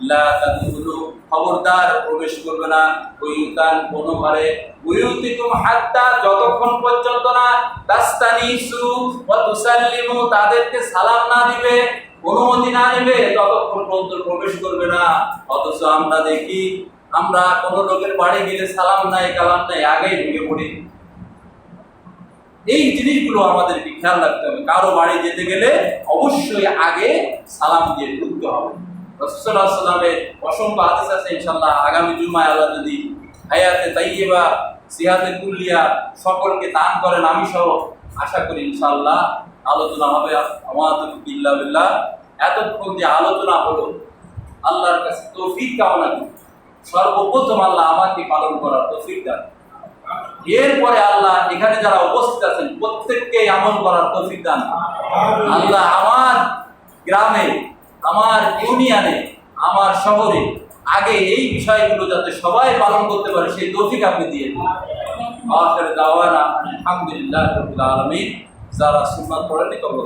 লা তাদখুলু, খবরদার প্রবেশ করবে না, বুয়ুতান, কোন ঘরে, বুয়ুতিকুম হাত্তা, যতক্ষণ পর্যন্ত না, তাস্তানিসু ওয়া তুসাল্লিমু, তাদেরকে সালাম না দিবে, অনুমতি না নেবে, ততক্ষণ পর্যন্ত প্রবেশ করবে না। অথচ আমরা দেখি, আমরা কোন লোকের বাড়ি গেলে সালাম নাই, কালাম নাই, আগেই ঢুকে পড়ি। এই জিনিসগুলো আমাদেরকে খেয়াল রাখতে হবে। কারো বাড়ি যেতে গেলে অবশ্যই আগে সালাম দিয়ে ঢুকতে হবে। রাসূল সাল্লাল্লাহু আলাইহি ওয়াসাল্লামের অসংখ্য হাদিস আছে, ইনশাআল্লাহ আগামী জুমায় আল্লাহ যদি হায়াতে তাইয়্যিবা, সিহাতে কুল্লিয়া সকলকে দান করেন, আমি সহ আশা করি ইনশাআল্লাহ আলোচনা হবে। আমাদের বিল্লাহ বিল্লাহ, এতক্ষণ যে আলোচনা হলো, আল্লাহর কাছে তৌফিক কামনা করি। সর্বপ্রথম আল্লাহ আমাকে পালন করার তৌফিক দান, এরপরে আল্লাহ এখানে যারা উপস্থিত আছেন প্রত্যেককে আমল করার তৌফিক দান। আল্লাহ আমার গ্রামে, আমার ইউনিয়নে, আমার শহরে আগে এই বিষয়গুলো যাতে সবাই পালন করতে পারে সেই তৌফিক আপনি দিয়ে দিন। আখির দাওয়ানা আলহামদুলিল্লাহি রাব্বিল আলামিন। যারা সুন্নাত পড়েননি কবর